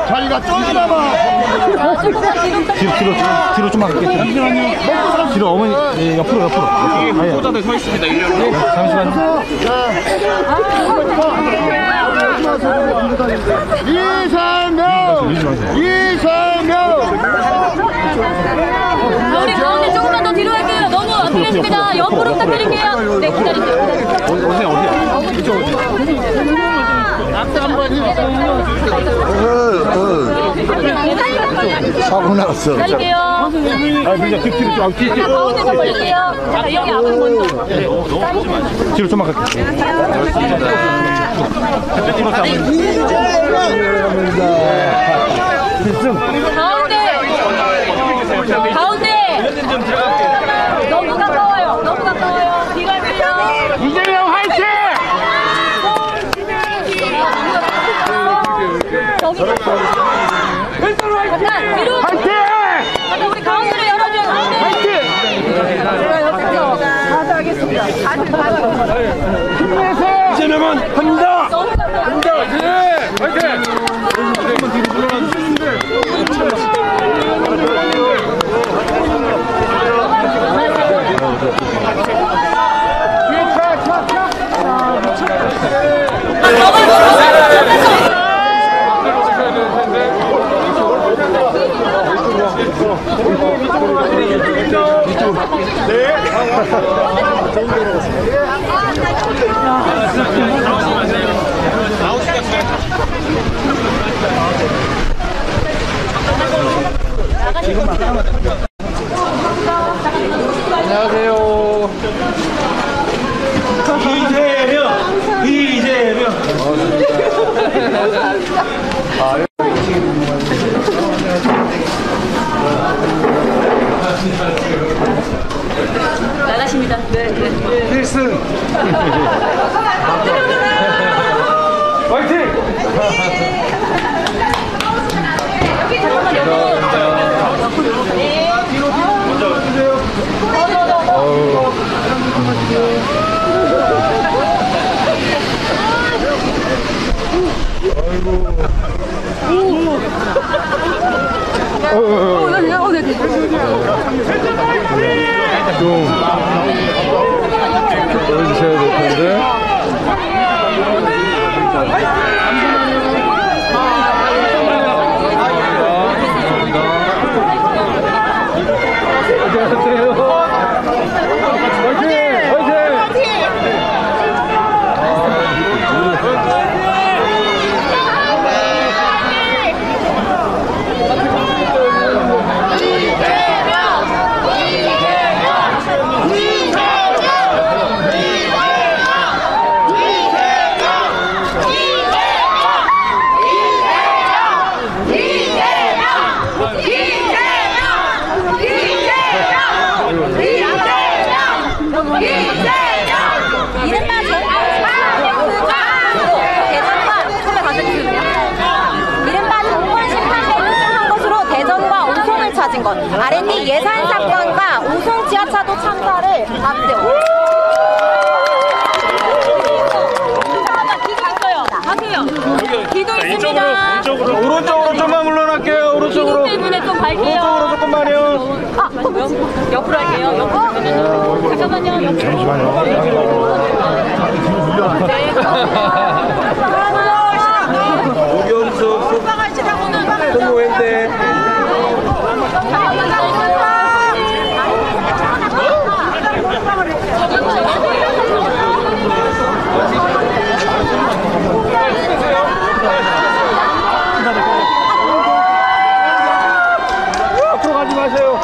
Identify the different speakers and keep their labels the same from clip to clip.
Speaker 1: 자리가 조금만 뒤로 좀만 갈게. 뒤로 어머니 옆으로
Speaker 2: 소자들 서 있습니다. 일렬로.
Speaker 1: 잠시만요. 이상명
Speaker 3: 우리 가운데 조금만 더 뒤로 할게요. 너무 앞에 계십니다. 옆으로 부탁드릴게요. 네, 기다리세요.
Speaker 1: 어디야? 사고 나왔어.
Speaker 3: 기다릴게요. 가운데 잡아줄게요. 여기 앞으로 먼저.
Speaker 1: 뒤로 좀만 갈게. 가운데. 너무 가까워요. 뒤갈게요. 이재명 화이팅!
Speaker 3: 잠깐 뒤로.
Speaker 1: 화이팅!
Speaker 3: 우리 가운데를 열어줘요. 가운데. 하겠습니다.
Speaker 1: 이재명은 합니다! 화이팅! 안녕하세요. 이재명.
Speaker 3: 나가십니다. 네.
Speaker 1: 필승. 화이팅! 좀 보여주셔야 될 텐데.
Speaker 3: R&D 예산 사건과 우승 지하차도 참사를 앞세워. 잠깐만, 기 갔어요. 하세요. 기도 있습니다.
Speaker 1: 오른쪽으로 좀만 물러날게요. 오른쪽으로.
Speaker 3: 기도 때문에 좀 갈게요.
Speaker 1: 오른쪽으로 조금만요.
Speaker 3: 아, 옆으로 할게요. 잠깐만요.
Speaker 1: 잠시만요. 오경수 홍보인데. 앞으로 가지 마세요.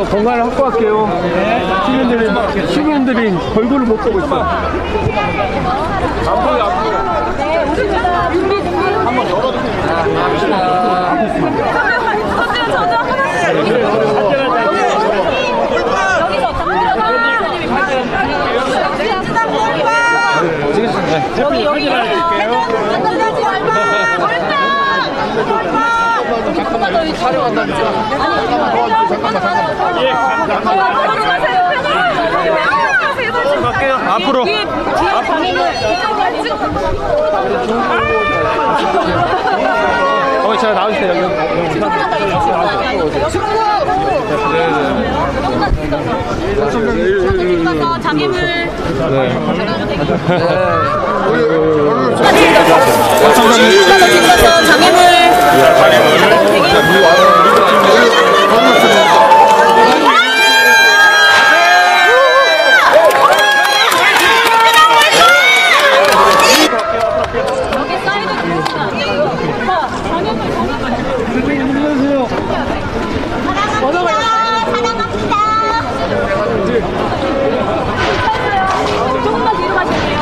Speaker 1: 더 건강을 확보할게요. 시민들이 얼굴을 못 보고 있어.
Speaker 3: 네, 오십니다. 준비. 한번 열어주세요. 저도 하나씩. 여기 잠깐만 더 촬영한다.
Speaker 1: 갈게요. 앞으로. 제가 나와주세요.
Speaker 3: 여기 장애물. 조금만 뒤로 가실게요.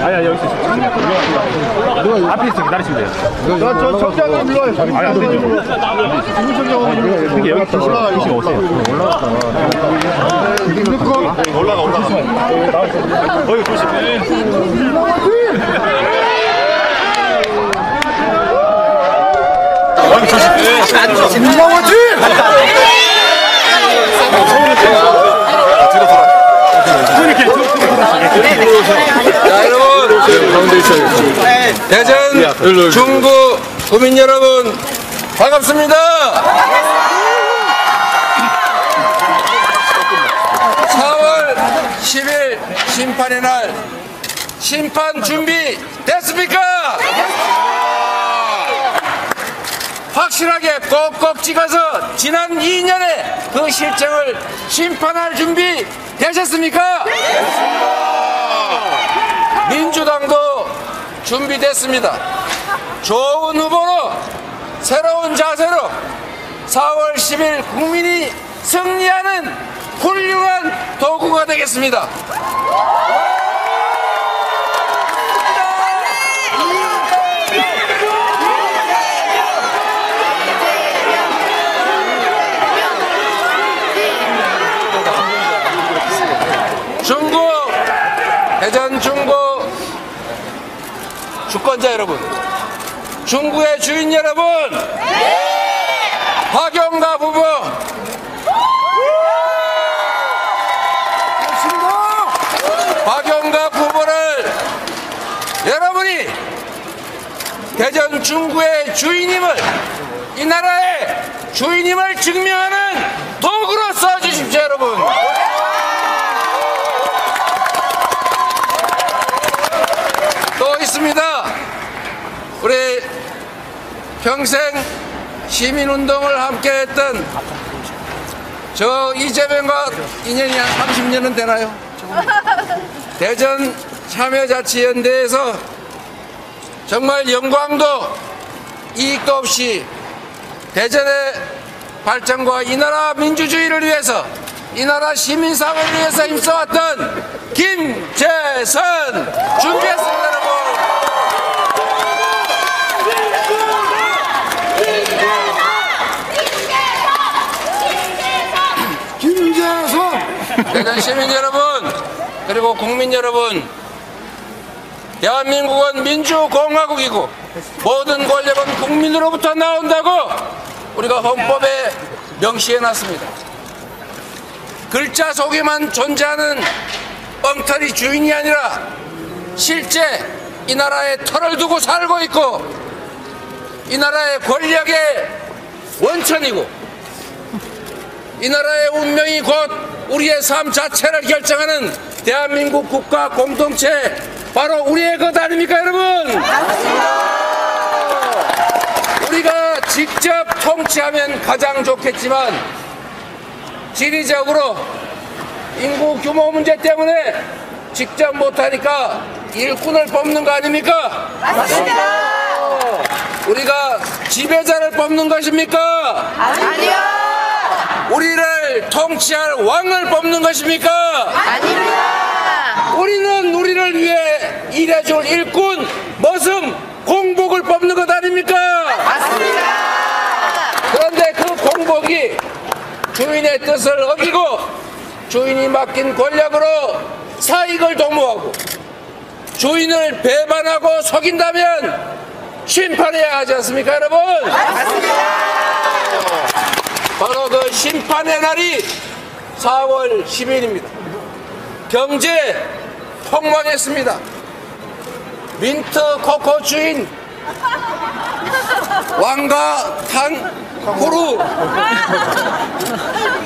Speaker 1: 아니야, 여기 있어. 앞에 있어. 기다리시면 돼요. 저 적장님 불러요. 아니, 안 되죠. 그게 여기 올라가 계시면 오세요. 올라가. 거기 조심.
Speaker 4: 민망하지? 자, 여러분, 대전 중구 구민 여러분 반갑습니다. 4월 10일 심판의 날, 심판 준비 됐습니까? 확실하게 꼭꼭 찍어서 지난 2년의 그 실정을 심판할 준비 되셨습니까? 민주당도 준비됐습니다. 좋은 후보로 새로운 자세로 4월 10일 국민이 승리하는 훌륭한 도구가 되겠습니다. 중구, 대전 중구 주권자 여러분, 중구의 주인 여러분, 박영갑 후보 박영갑 후보를 여러분이 대전 중구의 주인임을, 이 나라의 주인임을 증명하는 도구로 써주십시오 여러분. 또 있습니다. 우리 평생 시민운동을 함께했던 저 이재명과 인연이 한 30년은 되나요? 대전 참여자치연대에서 정말 영광도 이익도 없이 대전의 발전과 이 나라 민주주의를 위해서, 이 나라 시민사회를 위해서 힘써왔던 김재선 준비했습니다 여러분. 김재선! 대전 시민 여러분, 그리고 국민 여러분, 대한민국은 민주공화국이고 모든 권력은 국민으로부터 나온다고 우리가 헌법에 명시해놨습니다. 글자 속에만 존재하는 엉터리 주인이 아니라 실제 이 나라에 털을 두고 살고 있고 이 나라의 권력의 원천이고 이 나라의 운명이 곧 우리의 삶 자체를 결정하는 대한민국 국가 공동체, 바로 우리의 것 아닙니까 여러분? 우리가 직접 통치하면 가장 좋겠지만 지리적으로 인구 규모 문제 때문에 직접 못하니까 일꾼을 뽑는 거 아닙니까?
Speaker 5: 맞습니다.
Speaker 4: 우리가 지배자를 뽑는 것입니까?
Speaker 5: 아니요.
Speaker 4: 우리를 통치할 왕을 뽑는 것입니까?
Speaker 5: 아닙니다.
Speaker 4: 우리는 우리를 위해 일해줄 일꾼, 머슴, 공복을 뽑는 것 아닙니까?
Speaker 5: 맞습니다.
Speaker 4: 그런데 그 공복이 주인의 뜻을 어기고 주인이 맡긴 권력으로 사익을 도모하고 주인을 배반하고 속인다면 심판해야 하지 않습니까, 여러분?
Speaker 5: 맞습니다.
Speaker 4: 바로 그 심판의 날이 4월 10일입니다. 경제 폭망했습니다. 민트 코코 주인 왕가 탕후루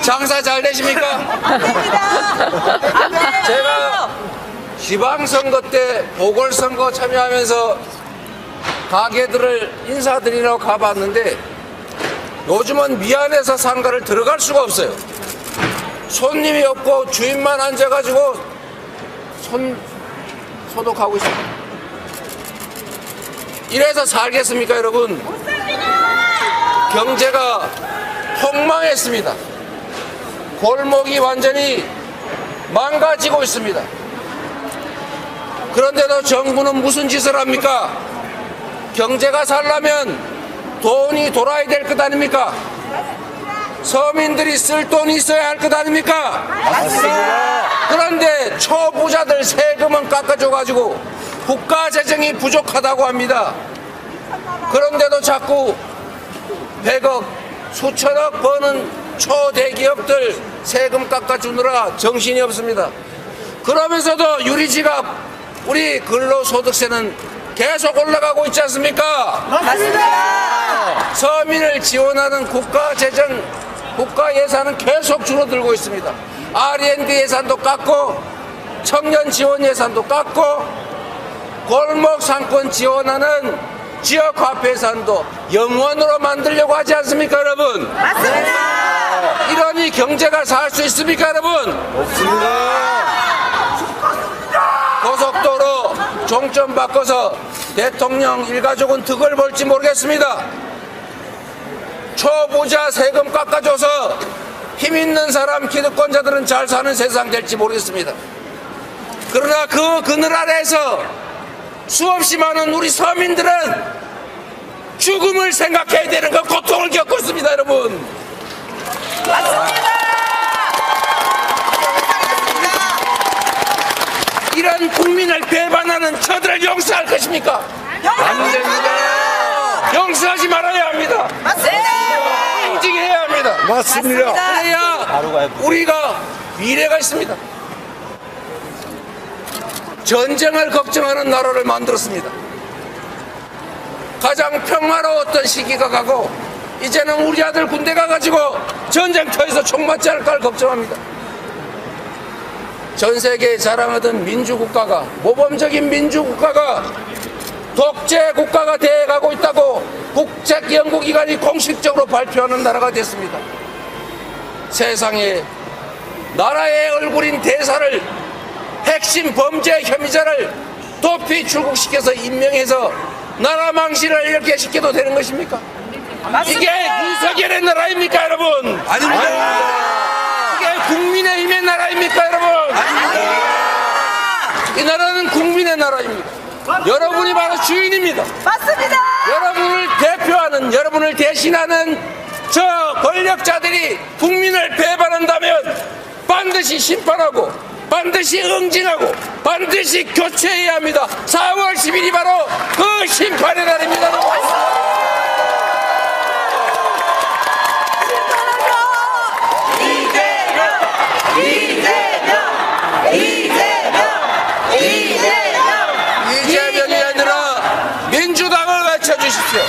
Speaker 4: 장사 잘 되십니까? 제가 지방선거 때 보궐선거 참여하면서 가게들을 인사드리러 가봤는데 요즘은 미안해서 상가를 들어갈 수가 없어요. 손님이 없고 주인만 앉아가지고 소독하고 있습니다. 이래서 살겠습니까, 여러분? 경제가 폭망했습니다. 골목이 완전히 망가지고 있습니다. 그런데도 정부는 무슨 짓을 합니까? 경제가 살려면 돈이 돌아야 될 것 아닙니까? 서민들이 쓸 돈이 있어야 할 것 아닙니까?
Speaker 5: 맞습니다.
Speaker 4: 그런데 초부자들 세금은 깎아줘가지고 국가 재정이 부족하다고 합니다. 그런데도 자꾸 100억, 수천억 버는 초대기업들 세금 깎아주느라 정신이 없습니다. 그러면서도 유리지갑, 우리 근로소득세는 계속 올라가고 있지 않습니까?
Speaker 5: 맞습니다.
Speaker 4: 서민을 지원하는 국가 재정, 국가 예산은 계속 줄어들고 있습니다. R&D 예산도 깎고 청년 지원 예산도 깎고 골목 상권 지원하는 지역 화폐 예산도 영원으로 만들려고 하지 않습니까, 여러분?
Speaker 5: 맞습니다.
Speaker 4: 이러니 경제가 살 수 있습니까, 여러분?
Speaker 1: 없습니다.
Speaker 4: 고속도로 종점 바꿔서 대통령 일가족은 득을 볼지 모르겠습니다. 초부자 세금 깎아줘서 힘있는 사람 기득권자들은 잘 사는 세상 될지 모르겠습니다. 그러나 그 그늘 아래에서 수없이 많은 우리 서민들은 죽음을 생각해야 되는 그 고통을 겪고 있습니다, 여러분. 이런 국민을 배반하는 저들을 용서할 것입니까? 안 됩니다. 용서하지 말아야 합니다.
Speaker 5: 맞습니다.
Speaker 4: 인증해야 합니다.
Speaker 1: 맞습니다.
Speaker 4: 그래야 우리가 미래가 있습니다. 전쟁을 걱정하는 나라를 만들었습니다. 가장 평화로웠던 시기가 가고 이제는 우리 아들 군대 가가지고 전쟁터에서 총 맞지 않을까를 걱정합니다. 전 세계에 자랑하던 민주국가가, 모범적인 민주국가가 독재 국가가 되어가고 있다고 국제연구기관이 공식적으로 발표하는 나라가 됐습니다. 세상에 나라의 얼굴인 대사를, 핵심 범죄 혐의자를 도피 출국시켜서 임명해서 나라 망신을 이렇게 시켜도 되는 것입니까? 이게 윤석열의 나라입니까, 여러분?
Speaker 1: 아닙니다.
Speaker 4: 이게 국민의힘의 나라입니까, 여러분? 이 나라는 국민의 나라입니다. 여러분이 바로 주인입니다.
Speaker 5: 맞습니다.
Speaker 4: 여러분을 대표하는, 여러분을 대신하는 저 권력자들이 국민을 배반한다면 반드시 심판하고 반드시 응징하고 반드시 교체해야 합니다. 4월 10일이 바로 그 심판의 날입니다. 이재명이 아니라 민주당을 외쳐주십시오.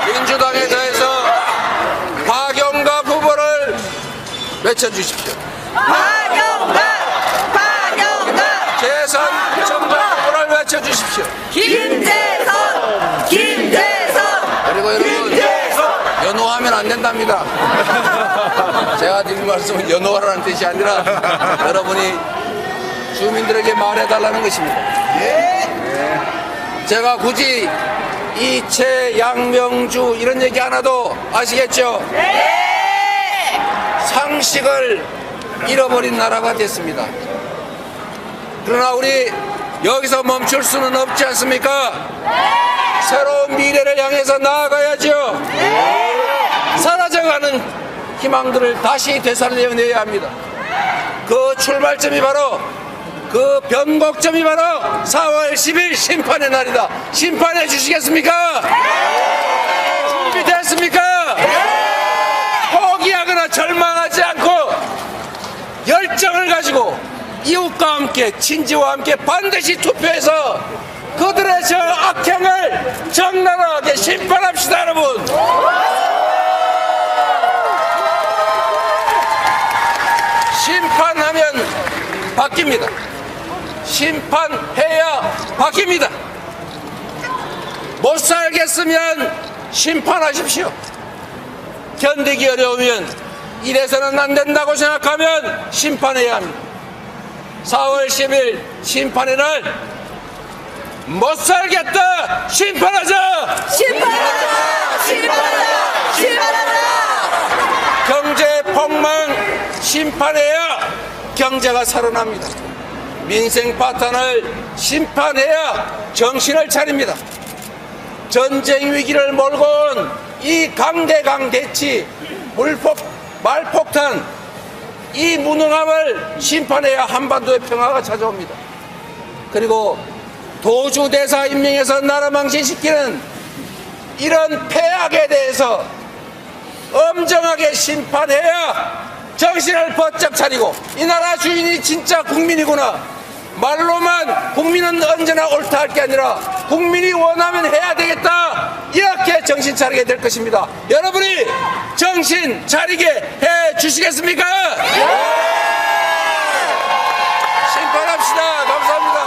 Speaker 4: 민주당에 대해서 박영갑 후보를 외쳐주십시오. 재선 정당 후보를 외쳐주십시오.
Speaker 5: 김재선.
Speaker 4: 그리고 여러분, 연호하면 안 안 된답니다. 제가 드린 말씀은 연호하라는 뜻이 아니라 여러분이 주민들에게 말해달라는 것입니다. 제가 굳이 이채, 양명주 이런 얘기 안 해도 아시겠죠? 상식을 잃어버린 나라가 됐습니다. 그러나 우리 여기서 멈출 수는 없지 않습니까? 새로운 미래를 향해서 나아가야죠. 사라져가는 희망들을 다시 되살려내야 합니다. 그 출발점이 바로, 그 변곡점이 바로 4월 10일 심판의 날이다. 심판해 주시겠습니까? 준비됐습니까? 포기하거나 절망하지 않고 열정을 가지고 이웃과 함께, 친지와 함께 반드시 투표해서 그들의 저 악행을 적나라하게 심판합시다, 여러분. 심판하면 바뀝니다. 심판해야 바뀝니다. 못 살겠으면 심판하십시오. 견디기 어려우면 이래서는 안 된다고 생각하면 심판해야 합니다. 4월 10일 심판의 날, 못 살겠다 심판하자.
Speaker 5: 심판하자! 심판하자! 심판하자!
Speaker 4: 경제 폭망 심판해야 경제가 살아납니다. 민생 파탄을 심판해야 정신을 차립니다. 전쟁 위기를 몰고 온 이 강대강 대치, 말폭탄, 이 무능함을 심판해야 한반도의 평화가 찾아옵니다. 그리고 도주대사 임명해서 나라 망신시키는 이런 폐악에 대해서 엄정하게 심판해야 정신을 번쩍 차리고, 이 나라 주인이 진짜 국민이구나, 말로만 국민은 언제나 옳다 할 게 아니라 국민이 원하면 해야 되겠다, 이렇게 정신 차리게 될 것입니다. 여러분이 정신 차리게 해 주시겠습니까? 심판합시다. 감사합니다.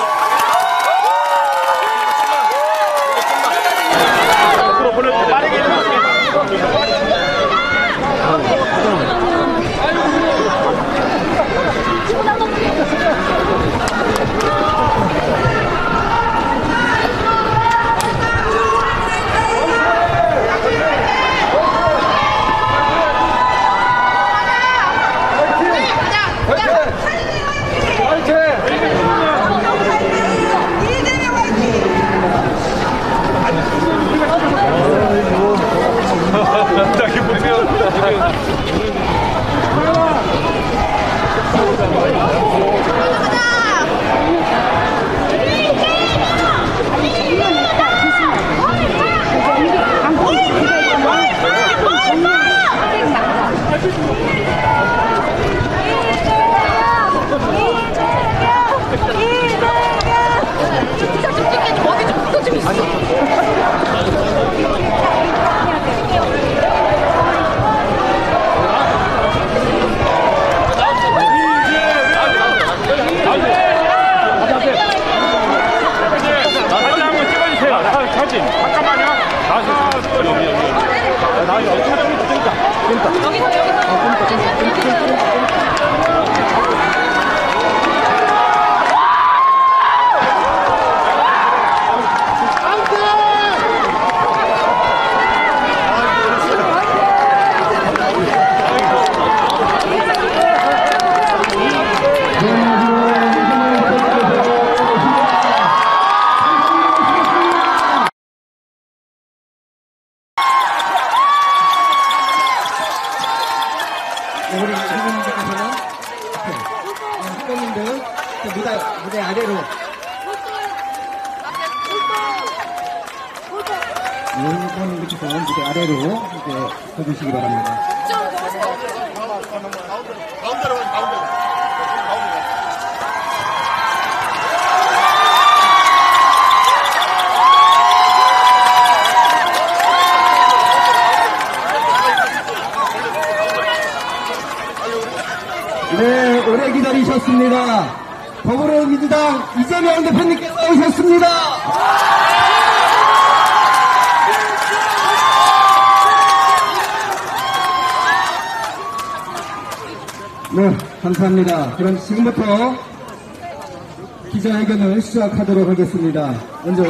Speaker 6: 우리 후보님들께서는 후보님들 무대 아래로 후보님들께서는 무대 아래로 이제 서주시기 바랍니다. 네, 오래 기다리셨습니다. 더불어민주당 이재명 대표님께서 오셨습니다. 네, 감사합니다. 그럼 지금부터 기자회견을 시작하도록 하겠습니다. 먼저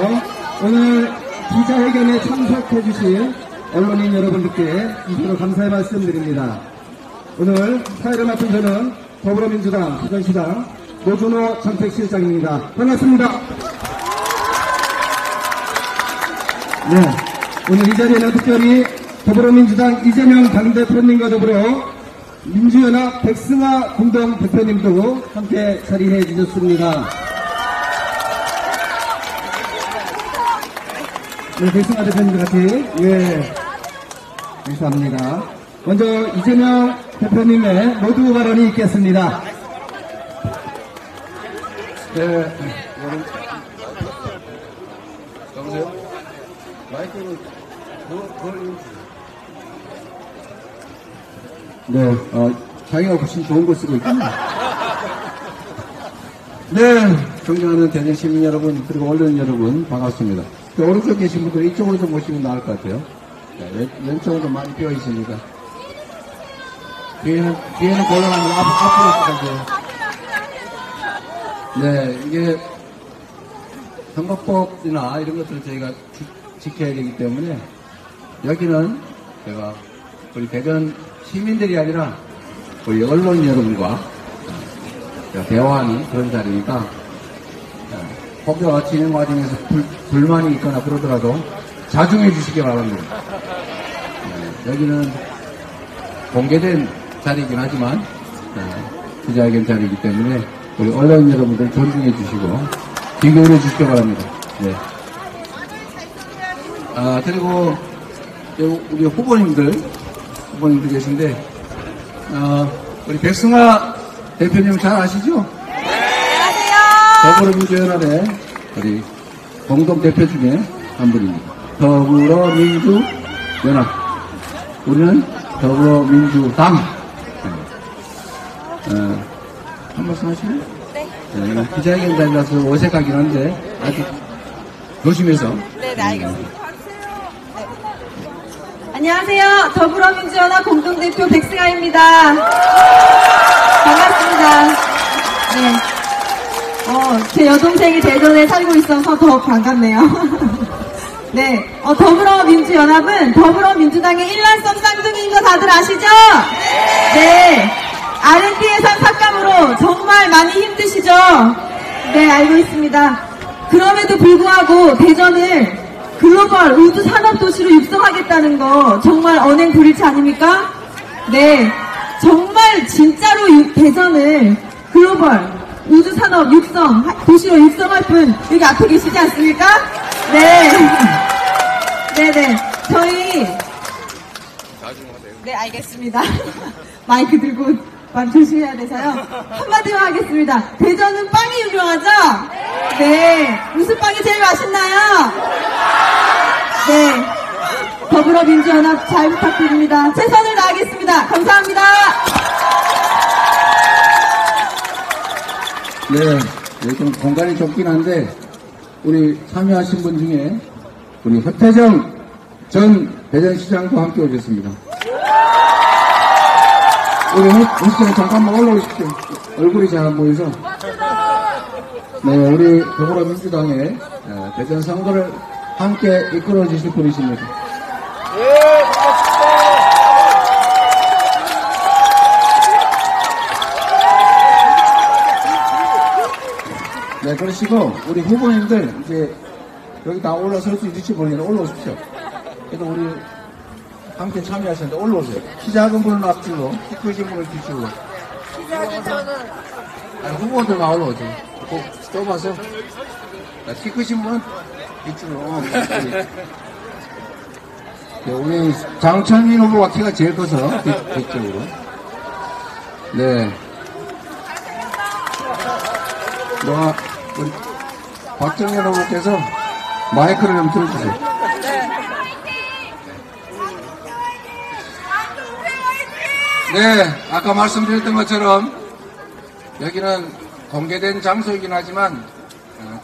Speaker 6: 오늘 기자회견에 참석해 주신 언론인 여러분들께 이수로 감사의 말씀드립니다. 오늘 사회를 맡은 저는 더불어민주당 부천시당 노준호 정책실장입니다. 반갑습니다. 네, 오늘 이 자리에는 특별히 더불어민주당 이재명 당대표님과 더불어 민주연합 백승화 공동대표님도 함께 자리해 주셨습니다. 네, 백승화 대표님도 같이, 예, 감사합니다. 먼저 이재명 대표님의 모두 발언이 있겠습니다.
Speaker 4: 네, 여보세요? 마이크를
Speaker 6: 네, 자기가 훨씬 좋은 걸 쓰고 있군요. 네, 존경하는 대전 시민 여러분, 그리고 언론 여러분, 반갑습니다. 오른쪽 계신 분들 이쪽으로 좀 모시면 나을 것 같아요. 네, 왼쪽으로 많이 비어 있으니까. 뒤에는 곤란합니다. 앞으로 가세요. 네, 이게 선거법이나 이런 것들을 저희가 지켜야 되기 때문에 여기는 제가 우리 대전 시민들이 아니라 우리 언론 여러분과 대화하는 그런 자리니까 법과 진행 과정에서 불만이 있거나 그러더라도 자중해 주시기 바랍니다. 여기는 공개된 자리이긴 하지만 기자회견 자리이기 때문에 우리 언론 여러분들 존중해 주시고 귀 기울여 주시기 바랍니다. 네. 그리고 우리 후보님들 계신데 우리 백승화 대표님 잘 아시죠? 더불어민주연합의 우리 공동대표 중에 한 분입니다. 더불어민주연합. 우리는 더불어민주당. 한 말씀 하시나요? 네. 기자회견 자리라서 어색하긴 한데, 아주 조심해서.
Speaker 5: 네, 알겠습니다. 안녕하세요. 더불어민주연합 공동대표 백승아입니다. 반갑습니다. 네. 제 여동생이 대전에 살고 있어서 더 반갑네요. 네. 더불어민주연합은 더불어민주당의 일란성 쌍둥이인 거 다들 아시죠? 네. R&D 예산 삭감으로 정말 많이 힘드시죠? 네, 알고 있습니다. 그럼에도 불구하고 대전을 글로벌 우주 산업 도시로 육성하겠다는 거 정말 언행 불일치 아닙니까? 네, 정말 진짜로 대전을 글로벌 우주 산업 육성 도시로 육성할 분 여기 앞에 계시지 않습니까? 네, 네네, 저희 네 알겠습니다. 마이크 들고 말 조심해야 돼서요. 한마디만 하겠습니다. 대전은 빵이 유명하죠? 네. 무슨 빵이 제일 맛있나요? 네. 더불어민주연합 잘 부탁드립니다. 최선을 다하겠습니다. 감사합니다.
Speaker 6: 네. 좀 공간이 좁긴 한데, 우리 참여하신 분 중에, 우리 허태정 전 대전시장도 함께 오셨습니다. 우리 호스트는 잠깐만 올라오십시오. 얼굴이 잘 안 보여서. 네, 우리 더불어민주당의 대전 선거를 함께 이끌어 주실 분이십니다.
Speaker 1: 예, 반갑습니다.
Speaker 6: 네, 그러시고, 우리 후보님들, 이제, 여기 다 올라설 수 있을지 모르겠는데, 올라오십시오. 그래도 우리, 함께 참여하셨는데, 올라오세요. 키 작은 분은 앞줄로, 키 크신 분은 뒤줄로. 키 작은 저는? 아니, 후보들만 올라오죠. 꼭 좁아서. 키 크신 분은 뒤줄로. 네, 우리 장천민 후보가 키가 제일 커서, 뒤쪽으로. 네. 우리 박정현 후보께서 마이크를 좀 틀어주세요. 네, 아까 말씀드렸던 것처럼 여기는 공개된 장소이긴 하지만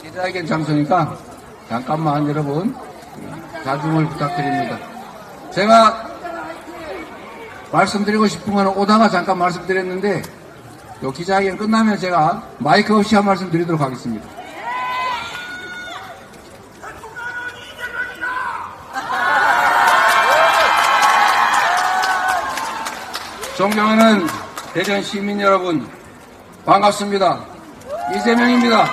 Speaker 6: 기자회견 장소니까 잠깐만 여러분 자중을 부탁드립니다. 제가 말씀드리고 싶은 건 오다가 잠깐 말씀드렸는데 요 기자회견 끝나면 제가 마이크 없이 한 말씀 드리도록 하겠습니다. 존경하는 대전 시민 여러분, 반갑습니다. 이재명입니다.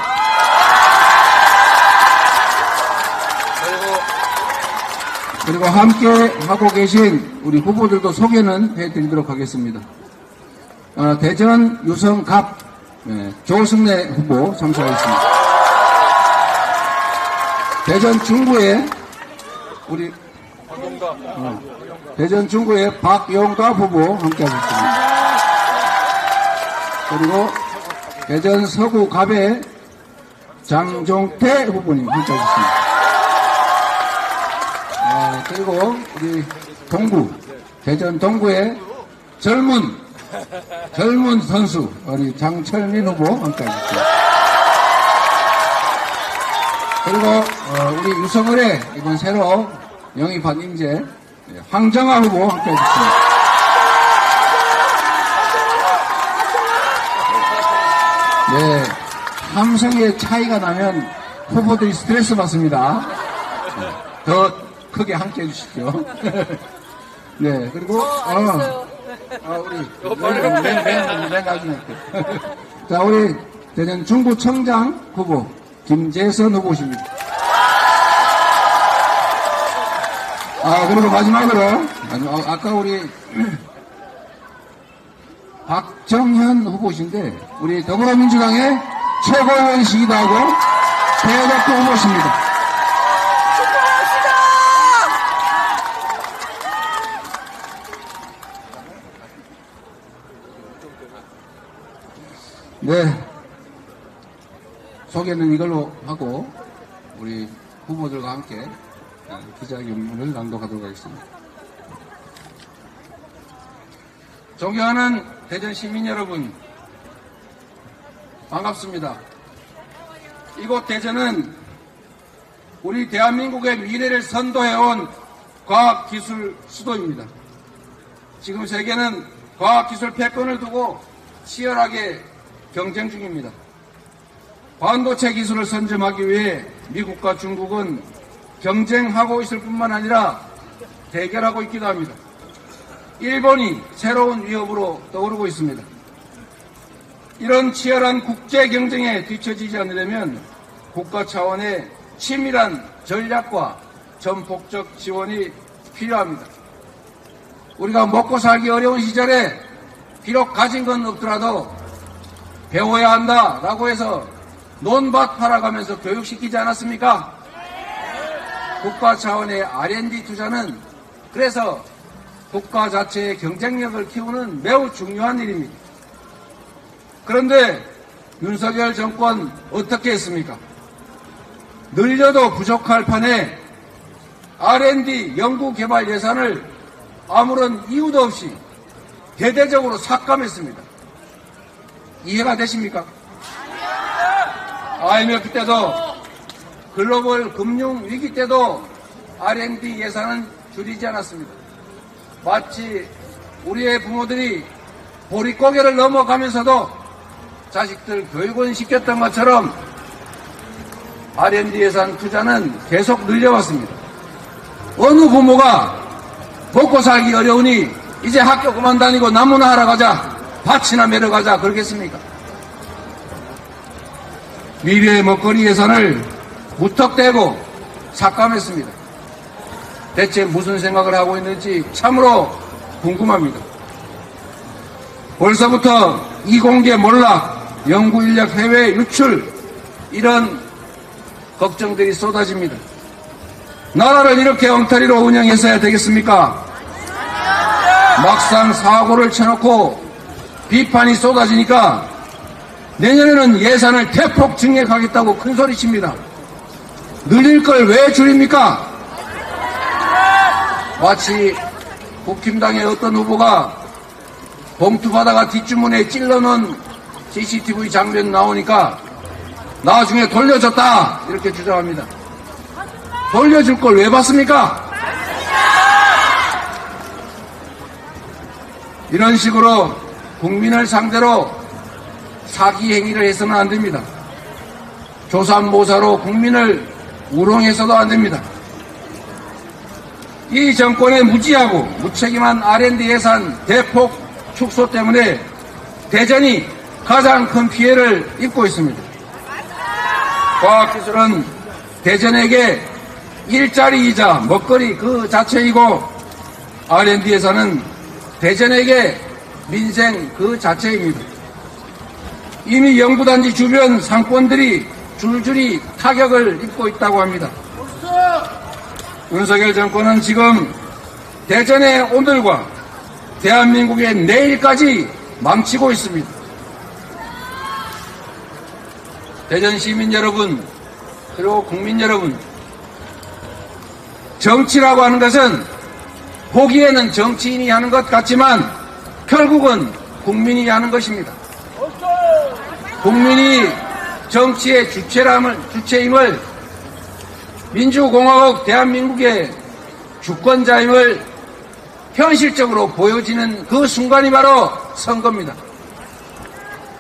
Speaker 6: 그리고 함께 하고 계신 우리 후보들도 소개는 해드리도록 하겠습니다. 대전 유성갑 조승래 후보 참석하겠습니다. 대전 중구에 우리 대전 중구의 박용갑 후보 함께하겠습니다. 그리고 대전 서구갑의 장종태 후보님 함께하겠습니다. 그리고 우리 동구, 대전 동구의 젊은 선수 우리 장철민 후보 함께하겠습니다. 그리고 우리 유성을에 이번 새로 영입한 인재 황정아 후보 함께하겠습니다. 네, 함성의 차이가 나면 후보들이 스트레스 받습니다. 더 크게 함께 해주십시오. 네, 그리고 우리 맨 나중에 자, 우리 대전 중구청장 후보 김재선 후보십니다. 그리고 마지막으로 아까 우리 박정현 후보신데 우리 더불어민주당의 최고위원이시기도 하고 대외대표 후보십니다. 네, 소개는 이걸로 하고 우리 후보들과 함께 기자회견문을 낭독하도록 하겠습니다. 존경하는 대전 시민 여러분, 반갑습니다. 이곳 대전은 우리 대한민국의 미래를 선도해온 과학기술 수도입니다. 지금 세계는 과학기술 패권을 두고 치열하게 경쟁 중입니다. 반도체 기술을 선점하기 위해 미국과 중국은 경쟁하고 있을 뿐만 아니라 대결하고 있기도 합니다. 일본이 새로운 위협으로 떠오르고 있습니다. 이런 치열한 국제 경쟁에 뒤처지지 않으려면 국가 차원의 치밀한 전략과 전폭적 지원이 필요합니다. 우리가 먹고 살기 어려운 시절에 비록 가진 건 없더라도 배워야 한다라고 해서 논밭 팔아가면서 교육시키지 않았습니까? 국가 차원의 R&D 투자는 그래서 국가 자체의 경쟁력을 키우는 매우 중요한 일입니다. 그런데 윤석열 정권 어떻게 했습니까? 늘려도 부족할 판에 R&D 연구개발 예산을 아무런 이유도 없이 대대적으로 삭감했습니다. 이해가 되십니까? IMF 때도 글로벌 금융 위기 때도 R&D 예산은 줄이지 않았습니다. 마치 우리의 부모들이 보릿고개를 넘어가면서도 자식들 교육을 시켰던 것처럼 R&D 예산 투자는 계속 늘려왔습니다. 어느 부모가 먹고 살기 어려우니 이제 학교 그만 다니고 나무나 하러 가자, 밭이나 매러 가자 그러겠습니까? 미래의 먹거리 예산을 무턱대고 삭감했습니다. 대체 무슨 생각을 하고 있는지 참으로 궁금합니다. 벌써부터 이공계 몰락, 연구인력 해외 유출 이런 걱정들이 쏟아집니다. 나라를 이렇게 엉터리로 운영했어야 되겠습니까? 막상 사고를 쳐놓고 비판이 쏟아지니까 내년에는 예산을 대폭 증액하겠다고 큰소리칩니다. 늘릴 걸 왜 줄입니까? 마치 국힘당의 어떤 후보가 봉투 받아가 뒷주머니에 찔러놓은 CCTV 장면 나오니까 나중에 돌려줬다 이렇게 주장합니다. 돌려줄 걸 왜 받습니까? 이런 식으로 국민을 상대로
Speaker 4: 사기 행위를 해서는 안 됩니다. 조삼모사로 국민을 우롱해서도 안 됩니다. 이 정권의 무지하고 무책임한 R&D 예산 대폭 축소 때문에 대전이 가장 큰 피해를 입고 있습니다. 과학기술은 대전에게 일자리이자 먹거리 그 자체이고 R&D 예산은 대전에게 민생 그 자체입니다. 이미 영구단지 주변 상권들이 줄줄이 타격을 입고 있다고 합니다. 윤석열 정권은 지금 대전의 오늘과 대한민국의 내일까지 망치고 있습니다. 대전 시민 여러분, 그리고 국민 여러분, 정치라고 하는 것은 보기에는 정치인이 하는 것 같지만 결국은 국민이 하는 것입니다. 국민이 정치의 주체임을, 민주공화국 대한민국의 주권자임을 현실적으로 보여지는 그 순간이 바로 선거입니다.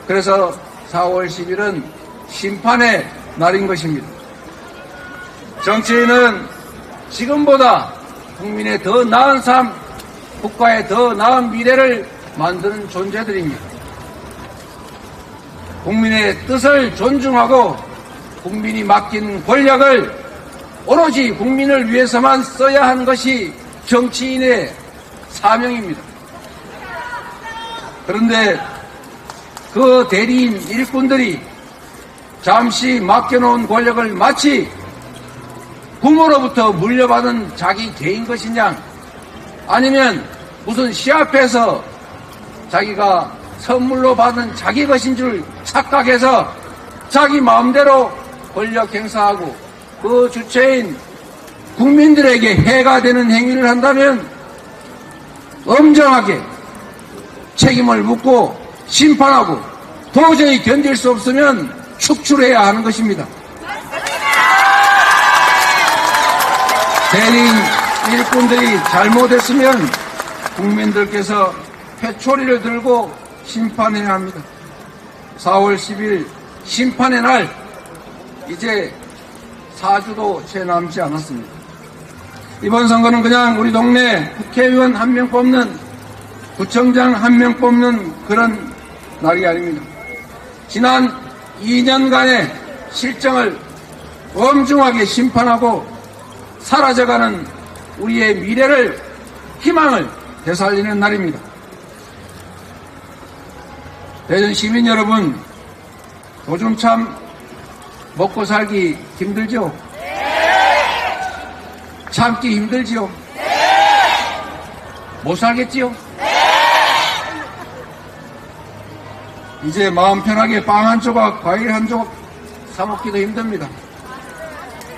Speaker 4: 그래서 4월 10일은 심판의 날인 것입니다. 정치인은 지금보다 국민의 더 나은 삶, 국가의 더 나은 미래를 만드는 존재들입니다. 국민의 뜻을 존중하고 국민이 맡긴 권력을 오로지 국민을 위해서만 써야 하는 것이 정치인의 사명입니다. 그런데 그 대리인 일꾼들이 잠시 맡겨놓은 권력을 마치 부모로부터 물려받은 자기 개인 것이냐, 아니면 무슨 시합에서 자기가 선물로 받은 자기 것인 줄 착각해서 자기 마음대로 권력 행사하고 그 주체인 국민들에게 해가 되는 행위를 한다면 엄정하게 책임을 묻고 심판하고 도저히 견딜 수 없으면 축출해야 하는 것입니다. 대리인 일꾼들이 잘못했으면 국민들께서 회초리를 들고 심판해야 합니다. 4월 10일 심판의 날, 이제 4주도 채 남지 않았습니다. 이번 선거는 그냥 우리 동네 국회의원 한 명 뽑는, 구청장 한 명 뽑는 그런 날이 아닙니다. 지난 2년간의 실정을 엄중하게 심판하고 사라져가는 우리의 미래를, 희망을 되살리는 날입니다. 대전 시민 여러분, 요즘 참 먹고 살기 힘들죠? 참기 힘들지요? 못 살겠지요? 이제 마음 편하게 빵 한 조각, 과일 한 조각 사 먹기도 힘듭니다.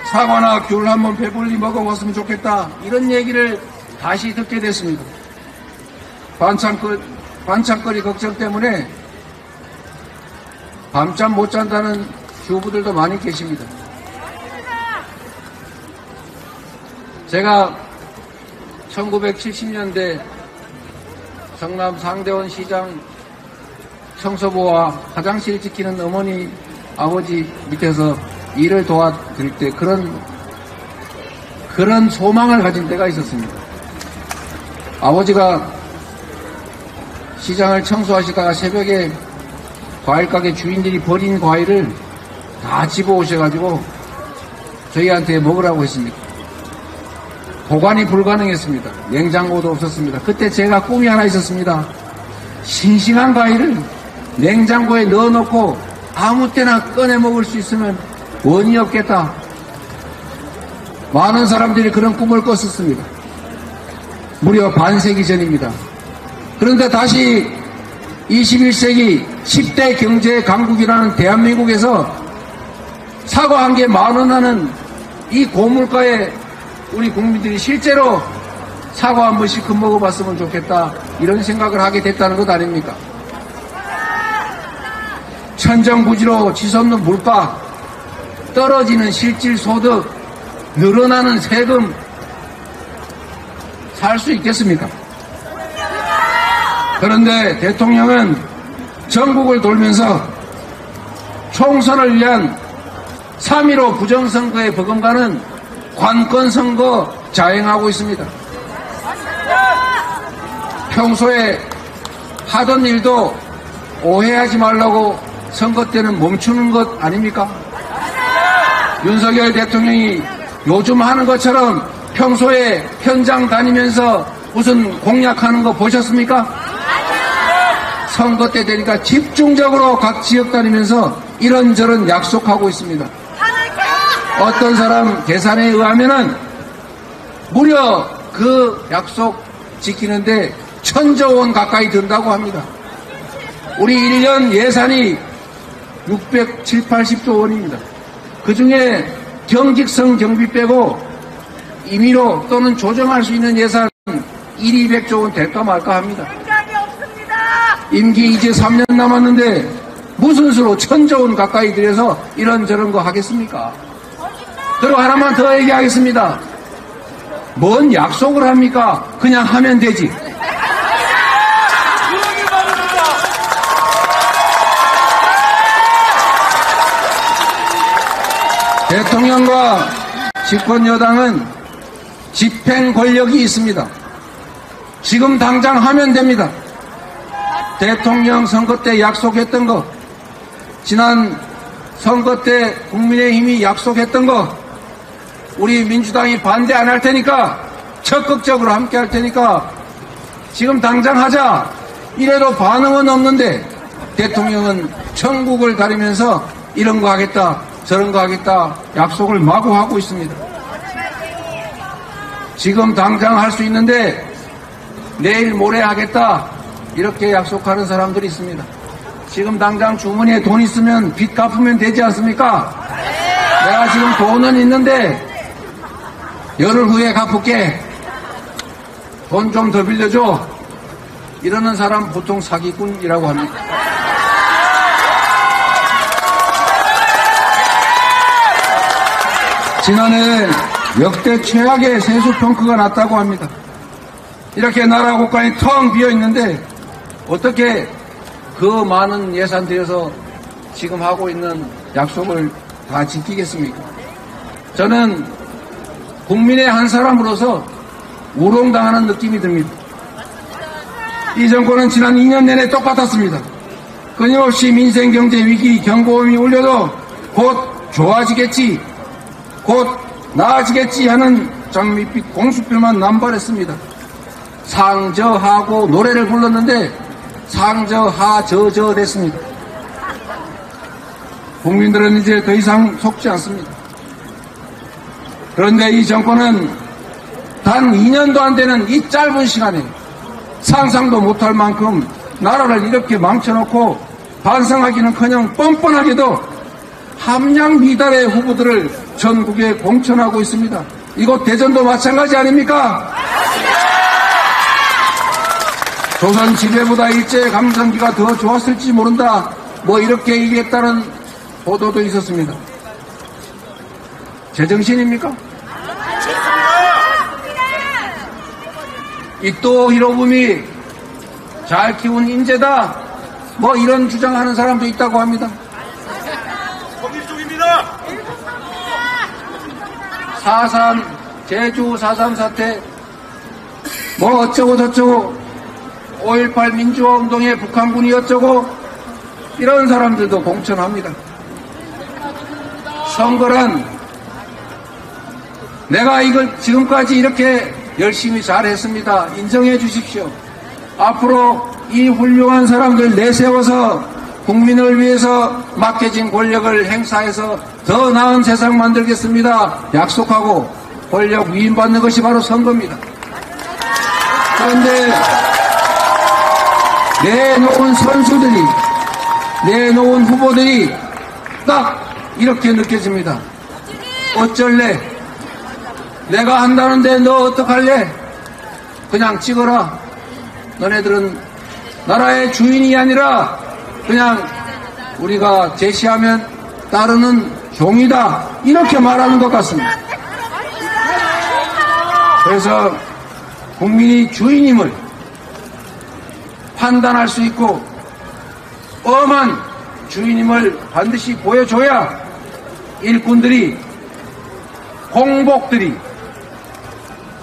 Speaker 4: 사과나 귤 한번 배불리 먹어봤으면 좋겠다, 이런 얘기를 다시 듣게 됐습니다. 반찬거리 걱정 때문에 밤잠 못 잔다는 주부들도 많이 계십니다. 제가 1970년대 성남 상대원 시장 청소부와 화장실 지키는 어머니, 아버지 밑에서 일을 도와드릴 때 그런 소망을 가진 때가 있었습니다. 아버지가 시장을 청소하시다가 새벽에 과일가게 주인들이 버린 과일을 다 집어오셔가지고 저희한테 먹으라고 했습니다. 보관이 불가능했습니다. 냉장고도 없었습니다. 그때 제가 꿈이 하나 있었습니다. 싱싱한 과일을 냉장고에 넣어놓고 아무 때나 꺼내 먹을 수 있으면 원이 없겠다. 많은 사람들이 그런 꿈을 꿨었습니다. 무려 반세기 전입니다. 그런데 다시 21세기 10대 경제 강국이라는 대한민국에서 사과 한 개 10,000원 하는 이 고물가에 우리 국민들이 실제로 사과 한 번씩 먹어봤으면 좋겠다, 이런 생각을 하게 됐다는 것 아닙니까? 천정부지로 치솟는 물가, 떨어지는 실질 소득, 늘어나는 세금, 살 수 있겠습니까? 그런데 대통령은 전국을 돌면서 총선을 위한 3.15 부정선거에 버금가는 관건선거 자행하고 있습니다. 평소에 하던 일도 오해하지 말라고 선거 때는 멈추는 것 아닙니까? 윤석열 대통령이 요즘 하는 것처럼 평소에 현장 다니면서 무슨 공약하는 거 보셨습니까? 선거 때 되니까 집중적으로 각 지역 다니면서 이런저런 약속하고 있습니다. 어떤 사람 계산에 의하면은 무려 그 약속 지키는데 1,000조 원 가까이 든다고 합니다. 우리 1년 예산이 670, 80조 원입니다. 그 중에 경직성 경비 빼고 임의로 또는 조정할 수 있는 예산 200조 원 될까 말까 합니다. 임기 이제 3년 남았는데 무슨 수로 1,000조 원 가까이 들여서 이런저런 거 하겠습니까? 그리고 하나만 더 얘기하겠습니다. 뭔 약속을 합니까? 그냥 하면 되지. 대통령과 집권 여당은 집행 권력이 있습니다. 지금 당장 하면 됩니다. 대통령 선거 때 약속했던 거, 지난 선거 때 국민의힘이 약속했던 거, 우리 민주당이 반대 안 할 테니까 적극적으로 함께 할 테니까 지금 당장 하자. 이래도 반응은 없는데 대통령은 천국을 가리면서 이런 거 하겠다 저런 거 하겠다 약속을 마구 하고 있습니다. 지금 당장 할 수 있는데 내일 모레 하겠다 이렇게 약속하는 사람들이 있습니다. 지금 당장 주머니에 돈 있으면 빚 갚으면 되지 않습니까? 내가 지금 돈은 있는데 열흘 후에 갚을게. 돈 좀 더 빌려줘. 이러는 사람 보통 사기꾼이라고 합니다. 지난해 역대 최악의 세수 펑크가 났다고 합니다. 이렇게 나라 국간이 텅 비어 있는데 어떻게 그 많은 예산 들여서 지금 하고 있는 약속을 다 지키겠습니까? 저는 국민의 한 사람으로서 우롱당하는 느낌이 듭니다. 이 정권은 지난 2년 내내 똑같았습니다. 끊임없이 민생 경제 위기 경고음이 울려도 곧 좋아지겠지, 곧 나아지겠지 하는 장밋빛 공수표만 남발했습니다. 상저하고 노래를 불렀는데 상저하저저 됐습니다. 국민들은 이제 더 이상 속지 않습니다. 그런데 이 정권은 단 2년도 안 되는 이 짧은 시간에 상상도 못할 만큼 나라를 이렇게 망쳐놓고 반성하기는커녕 뻔뻔하게도 함량 미달의 후보들을 전국에 공천하고 있습니다. 이곳 대전도 마찬가지 아닙니까? 조선 지배보다 일제감성기가 더 좋았을지 모른다. 뭐 이렇게 얘기했다는 보도도 있었습니다. 제정신입니까? 이또 히로부미 잘 키운 인재다. 뭐 이런 주장하는 사람도 있다고 합니다.
Speaker 1: 법률적입니다.
Speaker 4: 4.3 제주 4.3 사태 뭐 어쩌고 저쩌고 5.18 민주화 운동의 북한군이 어쩌고 이런 사람들도 공천합니다. 선거란 내가 이걸 지금까지 이렇게 열심히 잘했습니다. 인정해 주십시오. 앞으로 이 훌륭한 사람들 내세워서 국민을 위해서 맡겨진 권력을 행사해서 더 나은 세상 만들겠습니다. 약속하고 권력 위임받는 것이 바로 선거입니다. 그런데 내놓은 선수들이, 내놓은 후보들이 딱 이렇게 느껴집니다. 어쩔래? 내가 한다는데 너 어떡할래? 그냥 찍어라. 너네들은 나라의 주인이 아니라 그냥 우리가 제시하면 따르는 종이다. 이렇게 말하는 것 같습니다. 그래서 국민이 주인임을 판단할 수 있고 엄한 주인임을 반드시 보여줘야 일꾼들이, 공복들이,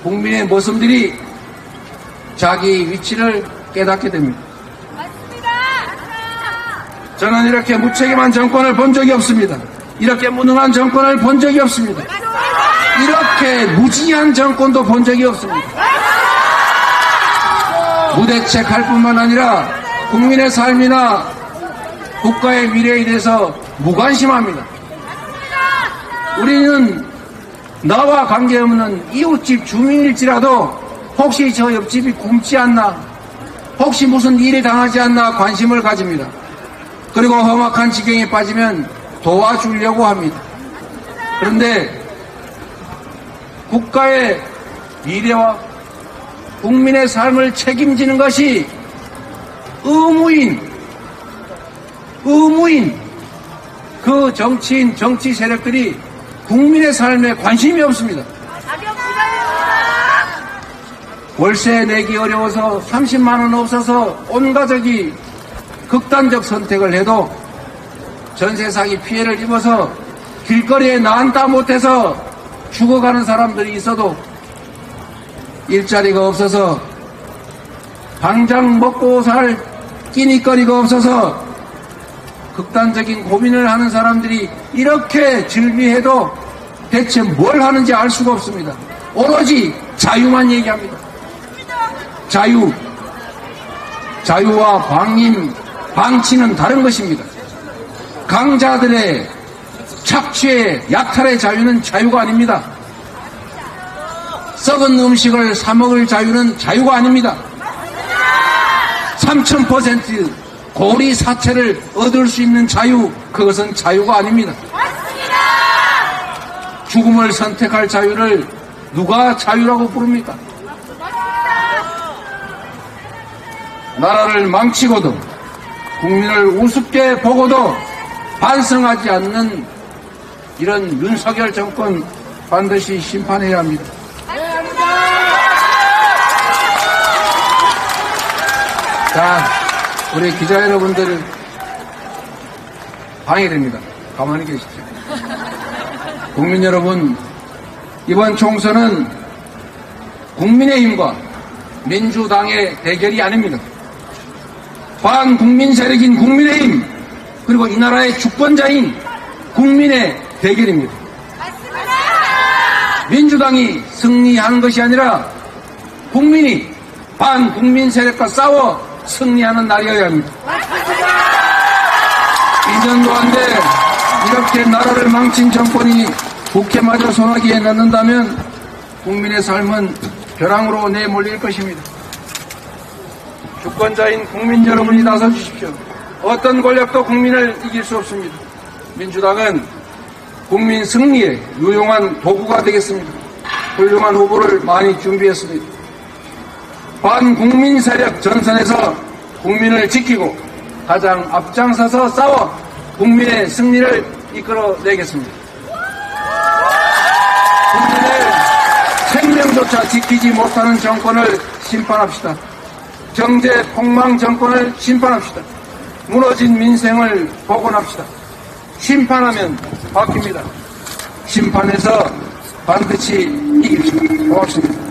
Speaker 4: 국민의 모습들이 자기 위치를 깨닫게 됩니다. 저는 이렇게 무책임한 정권을 본 적이 없습니다. 이렇게 무능한 정권을 본 적이 없습니다. 이렇게 무지한 정권도 본 적이 없습니다. 무대책할 뿐만 아니라 국민의 삶이나 국가의 미래에 대해서 무관심합니다. 우리는 나와 관계없는 이웃집 주민일지라도 혹시 저 옆집이 굶지 않나, 혹시 무슨 일에 당하지 않나 관심을 가집니다. 그리고 험악한 지경에 빠지면 도와주려고 합니다. 그런데 국가의 미래와 국민의 삶을 책임지는 것이 의무인 그 정치인, 정치 세력들이 국민의 삶에 관심이 없습니다. 월세 내기 어려워서 30만 원 없어서 온 가족이 극단적 선택을 해도 전세 사기 피해를 입어서 길거리에 나앉다 못해서 죽어가는 사람들이 있어도 일자리가 없어서 당장 먹고 살 끼니거리가 없어서 극단적인 고민을 하는 사람들이 이렇게 즐비해도 대체 뭘 하는지 알 수가 없습니다. 오로지 자유만 얘기합니다. 자유와 방치는 다른 것입니다. 강자들의 착취의 약탈의 자유는 자유가 아닙니다. 썩은 음식을 사 먹을 자유는 자유가 아닙니다. 3000% 고리 사체를 얻을 수 있는 자유, 그것은 자유가 아닙니다. 죽음을 선택할 자유를 누가 자유라고 부릅니까? 나라를 망치고도 국민을 우습게 보고도 반성하지 않는 이런 윤석열 정권 반드시 심판해야 합니다. 자, 우리 기자 여러분들 방해됩니다. 가만히 계십시오. 국민 여러분, 이번 총선은 국민의힘과 민주당의 대결이 아닙니다. 반국민 세력인 국민의힘, 그리고 이 나라의 주권자인 국민의 대결입니다. 민주당이 승리하는 것이 아니라 국민이 반국민 세력과 싸워 승리하는 날이어야 합니다. 2년도 안 돼 이렇게 나라를 망친 정권이 국회마저 소나기에 넣는다면 국민의 삶은 벼랑으로 내몰릴 것입니다. 주권자인 국민 여러분이 나서주십시오. 어떤 권력도 국민을 이길 수 없습니다. 민주당은 국민 승리에 유용한 도구가 되겠습니다. 훌륭한 후보를 많이 준비했습니다. 반국민 세력 전선에서 국민을 지키고 가장 앞장서서 싸워 국민의 승리를 이끌어내겠습니다. 국민의 생명조차 지키지 못하는 정권을 심판합시다. 경제 폭망 정권을 심판합시다. 무너진 민생을 복원합시다. 심판하면 바뀝니다. 심판해서 반드시 이깁시다. 고맙습니다.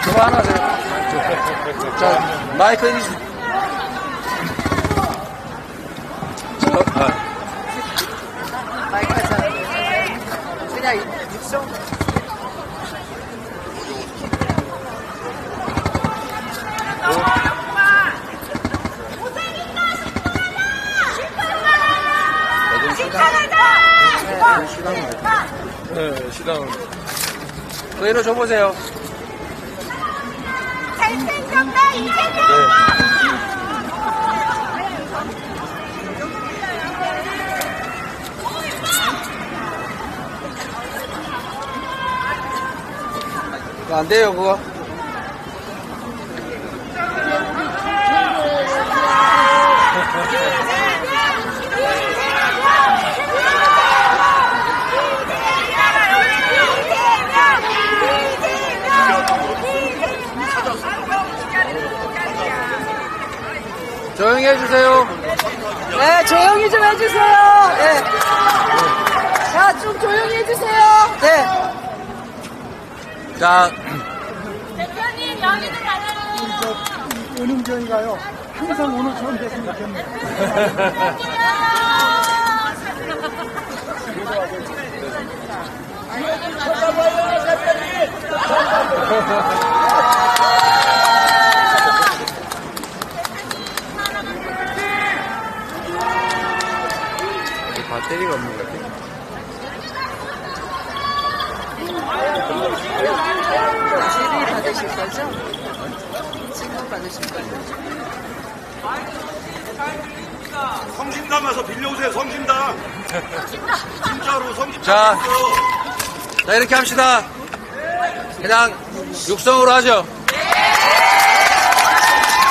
Speaker 4: 그만하세요. 자, 마이크 해주세요.
Speaker 7: 그냥 육성.
Speaker 4: 네, 시당. 그대로 줘보세요.
Speaker 7: 잘생겼다, 이재명!
Speaker 4: 그거 안 돼요, 그거. 해주세요.
Speaker 7: 네, 조용히 좀 해주세요. 네. 자, 좀 조용히 해주세요. 네.
Speaker 4: 자,
Speaker 3: 대표님 여기는 가요.
Speaker 1: 은흥정이가요. 항상 오늘처럼 됐으면 좋겠네요.
Speaker 4: 배터리가 없는 것 같아요.
Speaker 7: 질의 받으실 거죠? 질문 받으실 거죠?
Speaker 2: 성심당 가서 빌려오세요. 성심당. 진짜로 성심당.
Speaker 4: 자, 이렇게 합시다. 그냥 육성으로 하죠.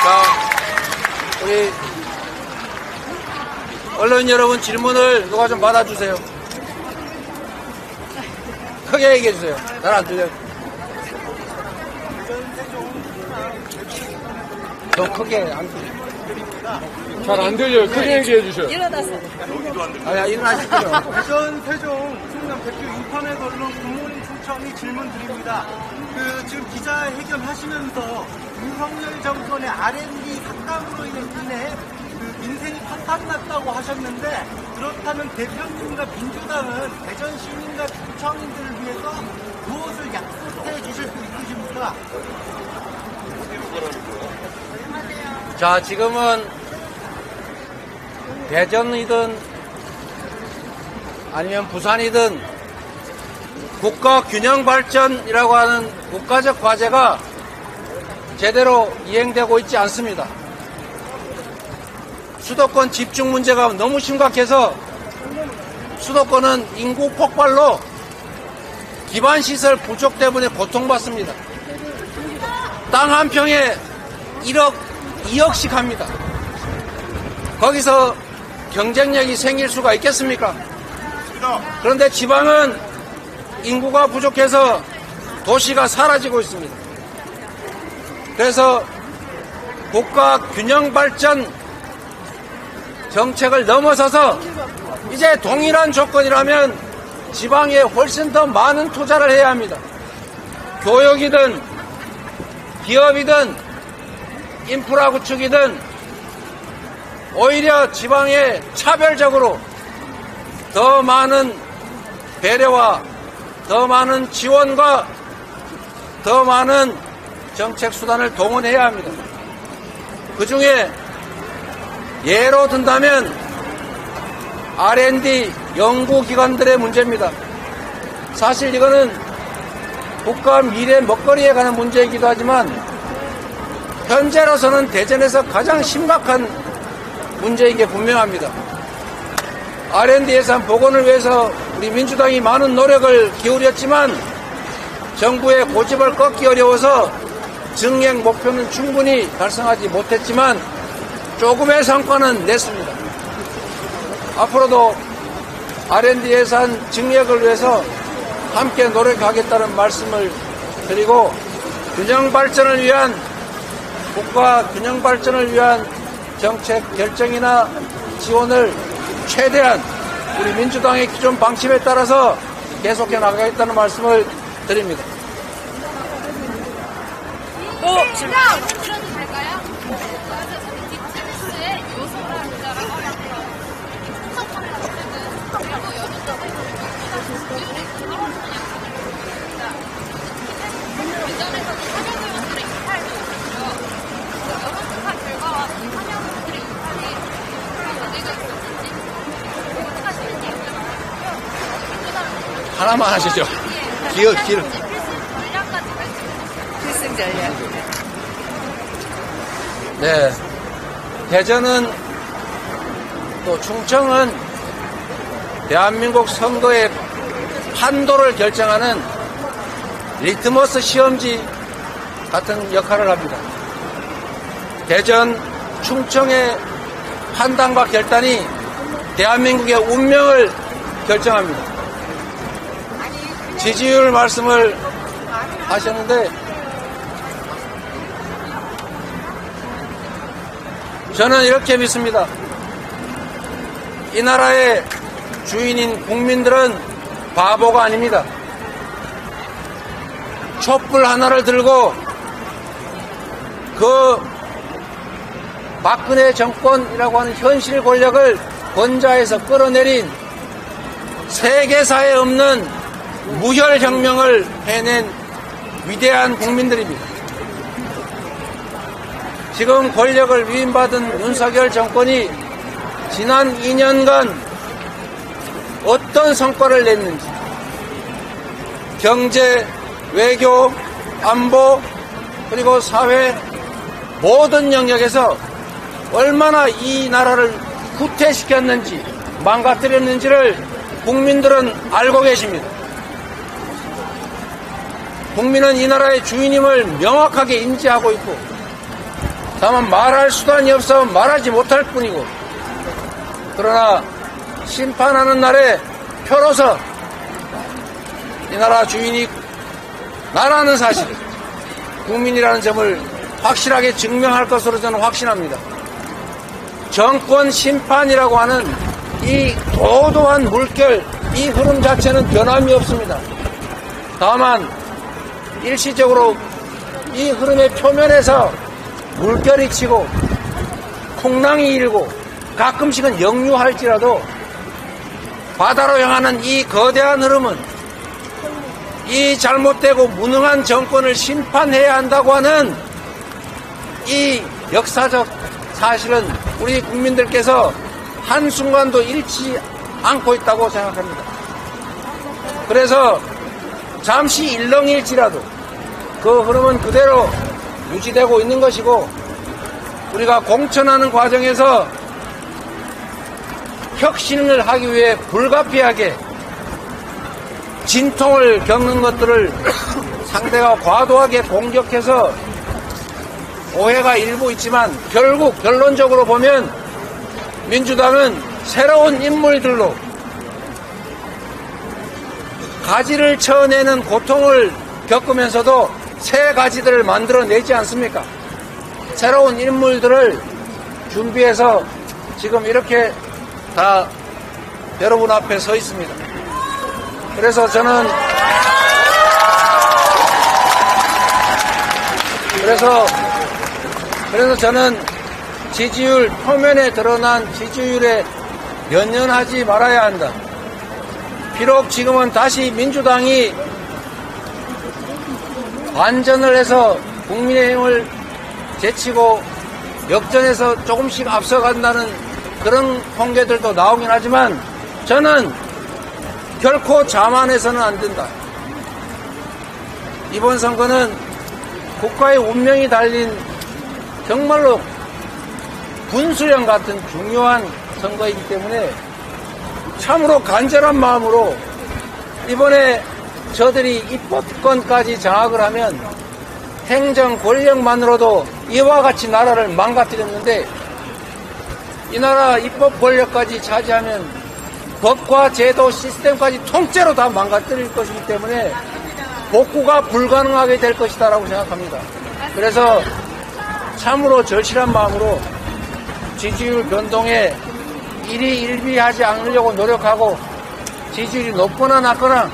Speaker 4: 자, 우리 언론 여러분 질문을 누가 좀 받아주세요. 크게 얘기해주세요. 잘 안 들려요. 더 크게 안 들려요.
Speaker 1: 잘 안 들려요. 크게 얘기해 주셔요.
Speaker 7: 일어나서.
Speaker 4: 아야, 일어나십시오.
Speaker 8: 대전 세종 충남 대표 인터넷 언론 굿모닝 충청이 질문 드립니다. 지금 기자회견 하시면서 윤석열 정권의 R&D 삭감으로 인해 민생이 파탄났다고 하셨는데, 그렇다면 대표님과 민주당은 대전 시민과 충청인들을 위해서 무엇을 약속해 주실 수 있으십니까?
Speaker 4: 자, 지금은 대전이든 아니면 부산이든 국가 균형 발전이라고 하는 국가적 과제가 제대로 이행되고 있지 않습니다. 수도권 집중 문제가 너무 심각해서 수도권은 인구 폭발로 기반시설 부족 때문에 고통받습니다. 땅 한 평에 1억, 2억씩 합니다. 거기서 경쟁력이 생길 수가 있겠습니까? 그런데 지방은 인구가 부족해서 도시가 사라지고 있습니다. 그래서 국가 균형 발전 정책을 넘어서서 이제 동일한 조건이라면 지방에 훨씬 더 많은 투자를 해야 합니다. 교육이든 기업이든 인프라 구축이든 오히려 지방에 차별적으로 더 많은 배려와 더 많은 지원과 더 많은 정책 수단을 동원해야 합니다. 그 중에 예로 든다면 R&D 연구기관들의 문제입니다. 사실 이거는 국가 미래 먹거리에 관한 문제이기도 하지만 현재로서는 대전에서 가장 심각한 문제인 게 분명합니다. R&D 예산 복원을 위해서 우리 민주당이 많은 노력을 기울였지만 정부의 고집을 꺾기 어려워서 증액 목표는 충분히 달성하지 못했지만 조금의 성과는 냈습니다. 앞으로도 R&D 예산 증액을 위해서 함께 노력하겠다는 말씀을 드리고 균형 발전을 위한 국가 균형 발전을 위한 정책 결정이나 지원을 최대한 우리 민주당의 기존 방침에 따라서 계속해 나가겠다는 말씀을 드립니다.
Speaker 3: 질문 드려도 될까요? 디스의 요소가
Speaker 4: 하나만 하시죠. 길.
Speaker 7: 필승 전략.
Speaker 4: 네. 대전은 또 충청은 대한민국 선거의 판도를 결정하는 리트머스 시험지 같은 역할을 합니다. 대전, 충청의 판단과 결단이 대한민국의 운명을 결정합니다. 지지율 말씀을 하셨는데 저는 이렇게 믿습니다. 이 나라의 주인인 국민들은 바보가 아닙니다. 촛불 하나를 들고 그 박근혜 정권이라고 하는 현실 권력을 권좌에서 끌어내린 세계사에 없는 무혈혁명을 해낸 위대한 국민들입니다. 지금 권력을 위임받은 윤석열 정권이 지난 2년간 어떤 성과를 냈는지, 경제, 외교, 안보, 그리고 사회 모든 영역에서 얼마나 이 나라를 후퇴시켰는지, 망가뜨렸는지를 국민들은 알고 계십니다. 국민은 이 나라의 주인임을 명확하게 인지하고 있고, 다만 말할 수단이 없어 말하지 못할 뿐이고, 그러나 심판하는 날에 표로서 이 나라 주인이 나라는 사실, 국민이라는 점을 확실하게 증명할 것으로 저는 확신합니다. 정권 심판이라고 하는 이 도도한 물결, 이 흐름 자체는 변함이 없습니다. 다만 일시적으로 이 흐름의 표면에서 물결이 치고 풍랑이 일고 가끔씩은 역류할지라도 바다로 향하는 이 거대한 흐름은 이 잘못되고 무능한 정권을 심판해야 한다고 하는 이 역사적 사실은 우리 국민들께서 한순간도 잃지 않고 있다고 생각합니다. 그래서 잠시 일렁일지라도 그 흐름은 그대로 유지되고 있는 것이고, 우리가 공천하는 과정에서 혁신을 하기 위해 불가피하게 진통을 겪는 것들을 상대가 과도하게 공격해서 오해가 일부 있지만, 결국 결론적으로 보면 민주당은 새로운 인물들로 가지를 쳐내는 고통을 겪으면서도 새 가지들을 만들어내지 않습니까? 새로운 인물들을 준비해서 지금 이렇게 다 여러분 앞에 서 있습니다. 그래서 저는 지지율, 표면에 드러난 지지율에 연연하지 말아야 한다. 비록 지금은 다시 민주당이 반전을 해서 국민의힘을 제치고 역전해서 조금씩 앞서간다는 그런 통계들도 나오긴 하지만, 저는 결코 자만해서는 안 된다. 이번 선거는 국가의 운명이 달린 정말로 분수령 같은 중요한 선거이기 때문에 참으로 간절한 마음으로 이번에 저들이 입법권까지 장악을 하면 행정 권력만으로도 이와 같이 나라를 망가뜨렸는데, 이 나라 입법 권력까지 차지하면 법과 제도 시스템까지 통째로 다 망가뜨릴 것이기 때문에 복구가 불가능하게 될 것이다라고 생각합니다. 그래서 참으로 절실한 마음으로 지지율 변동에 일희일비하지 않으려고 노력하고, 지지율이 높거나 낮거나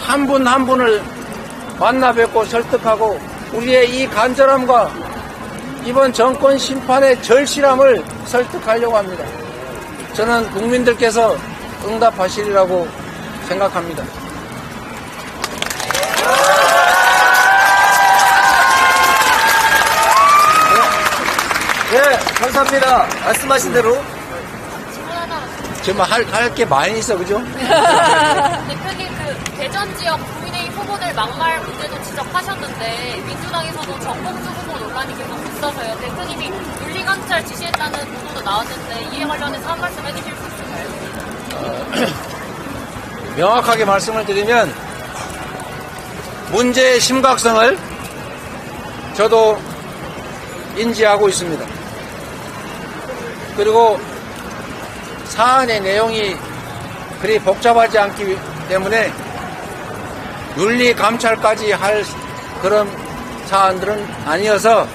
Speaker 4: 한 분 한 분을 만나 뵙고 설득하고, 우리의 이 간절함과 이번 정권 심판의 절실함을 설득하려고 합니다. 저는 국민들께서 응답하시리라고 생각합니다.
Speaker 9: 네, 감사합니다. 말씀하신 대로.
Speaker 4: 정말 할 게 많이 있어, 그죠?
Speaker 3: 대표님, 대전 지역 국민의힘 후보들 막말 문제도 지적하셨는데, 민주당에서도 정봉주 후보 논란이 계속 있어서요. 대표님이 윤리감찰 지시했다는 보도도 나왔는데, 이에 관련해서 한 말씀 해주실 수 있을까요?
Speaker 4: 명확하게 말씀을 드리면, 문제의 심각성을 저도 인지하고 있습니다. 그리고 사안의 내용이 그리 복잡하지 않기 때문에 윤리감찰까지 할 그런 사안들은 아니어서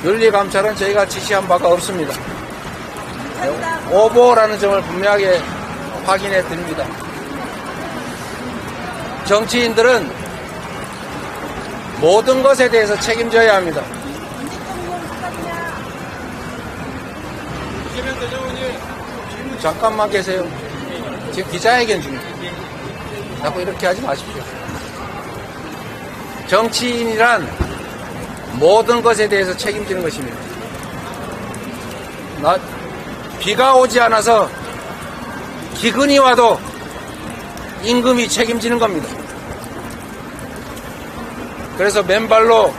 Speaker 4: 윤리감찰은 저희가 지시한 바가 없습니다. 오보라는 점을 분명하게 확인해 드립니다. 정치인들은 모든 것에 대해서 책임져야 합니다. 잠깐만 계세요. 지금 기자회견 중입니다. 자꾸 이렇게 하지 마십시오. 정치인이란 모든 것에 대해서 책임지는 것입니다. 비가 오지 않아서 기근이 와도 임금이 책임지는 겁니다. 그래서 맨발로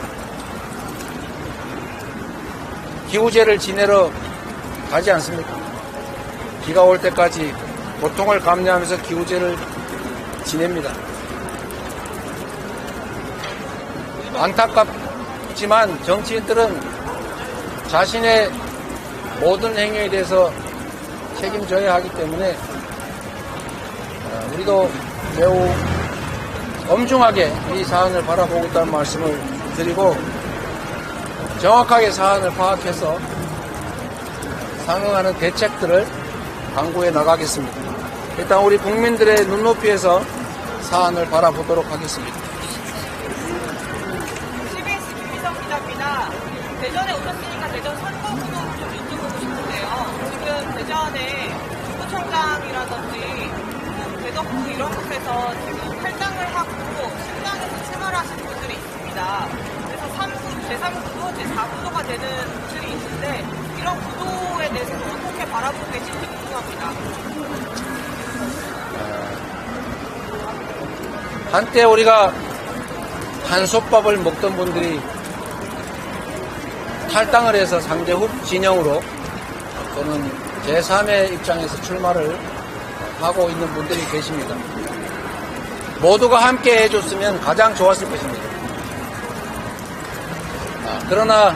Speaker 4: 기우제를 지내러 가지 않습니까? 비가 올 때까지 고통을 감내하면서 기우제를 지냅니다. 안타깝지만 정치인들은 자신의 모든 행위에 대해서 책임져야 하기 때문에 우리도 매우 엄중하게 이 사안을 바라보고 있다는 말씀을 드리고 정확하게 사안을 파악해서 상응하는 대책들을 강구해 나가겠습니다. 일단 우리 국민들의 눈높이에서 사안을 바라보도록 하겠습니다.
Speaker 7: CBS 김미성 기자입니다. 대전에 오셨으니까 대전 선거구도 좀 여쭤보고 싶은데요. 지금 대전에 구청장이라든지 대덕구 이런 곳에서 지금 탈당을 하고 신당에서 출마하신 분들이 있습니다. 그래서 3구, 제3구도 제4구도가 되는 분들이 있는데 이런 구도에 대해서 어떻게 바라보고 계신지 궁금합니다.
Speaker 4: 한때 우리가 한솥밥을 먹던 분들이 탈당을 해서 상대후 진영으로 또는 제3의 입장에서 출마를 하고 있는 분들이 계십니다. 모두가 함께 해줬으면 가장 좋았을 것입니다. 그러나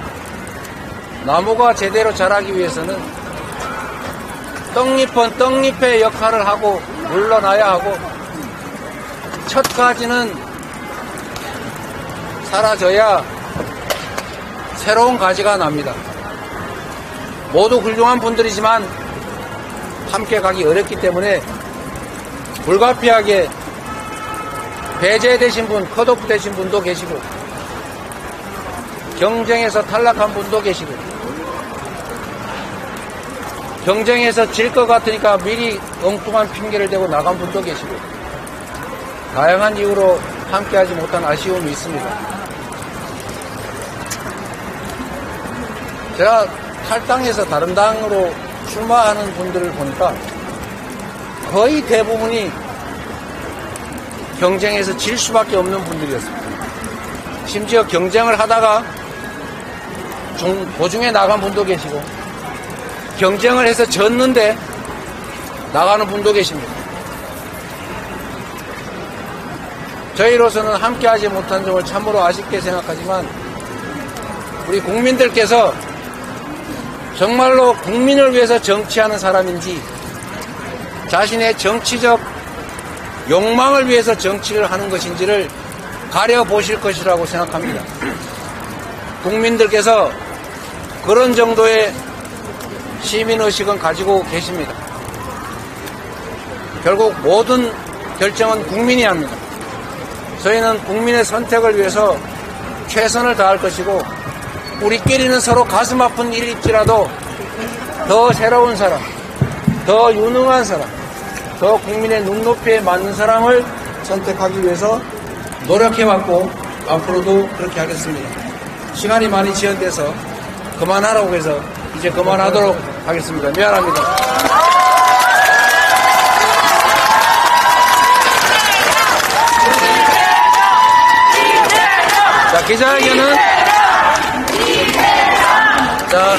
Speaker 4: 나무가 제대로 자라기 위해서는 떡잎은 떡잎의 역할을 하고 물러나야 하고 첫 가지는 사라져야 새로운 가지가 납니다. 모두 훌륭한 분들이지만 함께 가기 어렵기 때문에 불가피하게 배제되신 분, 컷오프 되신 분도 계시고 경쟁에서 탈락한 분도 계시고 경쟁에서 질 것 같으니까 미리 엉뚱한 핑계를 대고 나간 분도 계시고 다양한 이유로 함께하지 못한 아쉬움이 있습니다. 제가 탈당해서 다른 당으로 출마하는 분들을 보니까 거의 대부분이 경쟁에서 질 수밖에 없는 분들이었습니다. 심지어 경쟁을 하다가 도중에 나간 분도 계시고 경쟁을 해서 졌는데 나가는 분도 계십니다. 저희로서는 함께하지 못한 점을 참으로 아쉽게 생각하지만 우리 국민들께서 정말로 국민을 위해서 정치하는 사람인지 자신의 정치적 욕망을 위해서 정치를 하는 것인지를 가려보실 것이라고 생각합니다. 국민들께서 그런 정도의 시민의식은 가지고 계십니다. 결국 모든 결정은 국민이 합니다. 저희는 국민의 선택을 위해서 최선을 다할 것이고 우리끼리는 서로 가슴 아픈 일일지라도 더 새로운 사람, 더 유능한 사람, 더 국민의 눈높이에 맞는 사람을 선택하기 위해서 노력해왔고 앞으로도 그렇게 하겠습니다. 시간이 많이 지연돼서 그만하라고 해서 이제 그만하도록 하겠습니다. 미안합니다. 자, 기자회견은 자,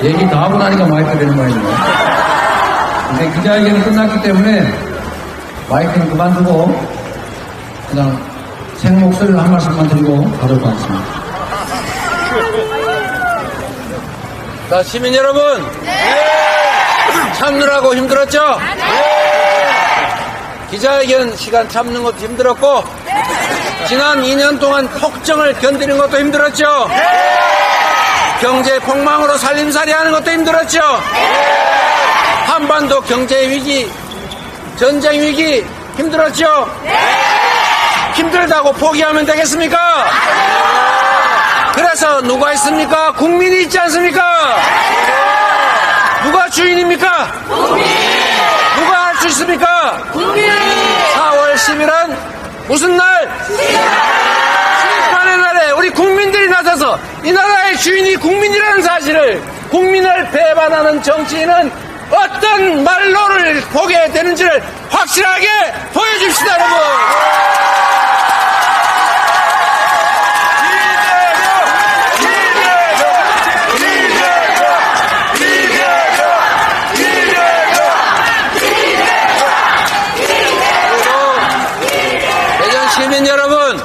Speaker 6: 얘기 다 하고 나니까 마이크 되는 모양이네요. 근데 기자회견이 끝났기 때문에 마이크는 그만두고 그냥 생목소리로 한 말씀만 드리고 가도록 하겠습니다.
Speaker 4: 자, 시민 여러분, 참느라고 힘들었죠? 기자회견 시간 참는 것도 힘들었고 지난 2년 동안 폭정을 견디는 것도 힘들었죠. 경제 폭망으로 살림살이 하는 것도 힘들었죠. 한반도 경제 위기, 전쟁 위기 힘들었죠. 힘들다고 포기하면 되겠습니까? 그래서 누가 있습니까? 국민이 있지 않습니까? 누가 주인입니까? 누가 할 수 있습니까? 4월 10일은 무슨 날? 심판의 날에 우리 국민들이 나서서 이 나라의 주인이 국민이라는 사실을, 국민을 배반하는 정치인은 어떤 말로를 보게 되는지를 확실하게 보여줍시다, 여러분. 시민 여러분,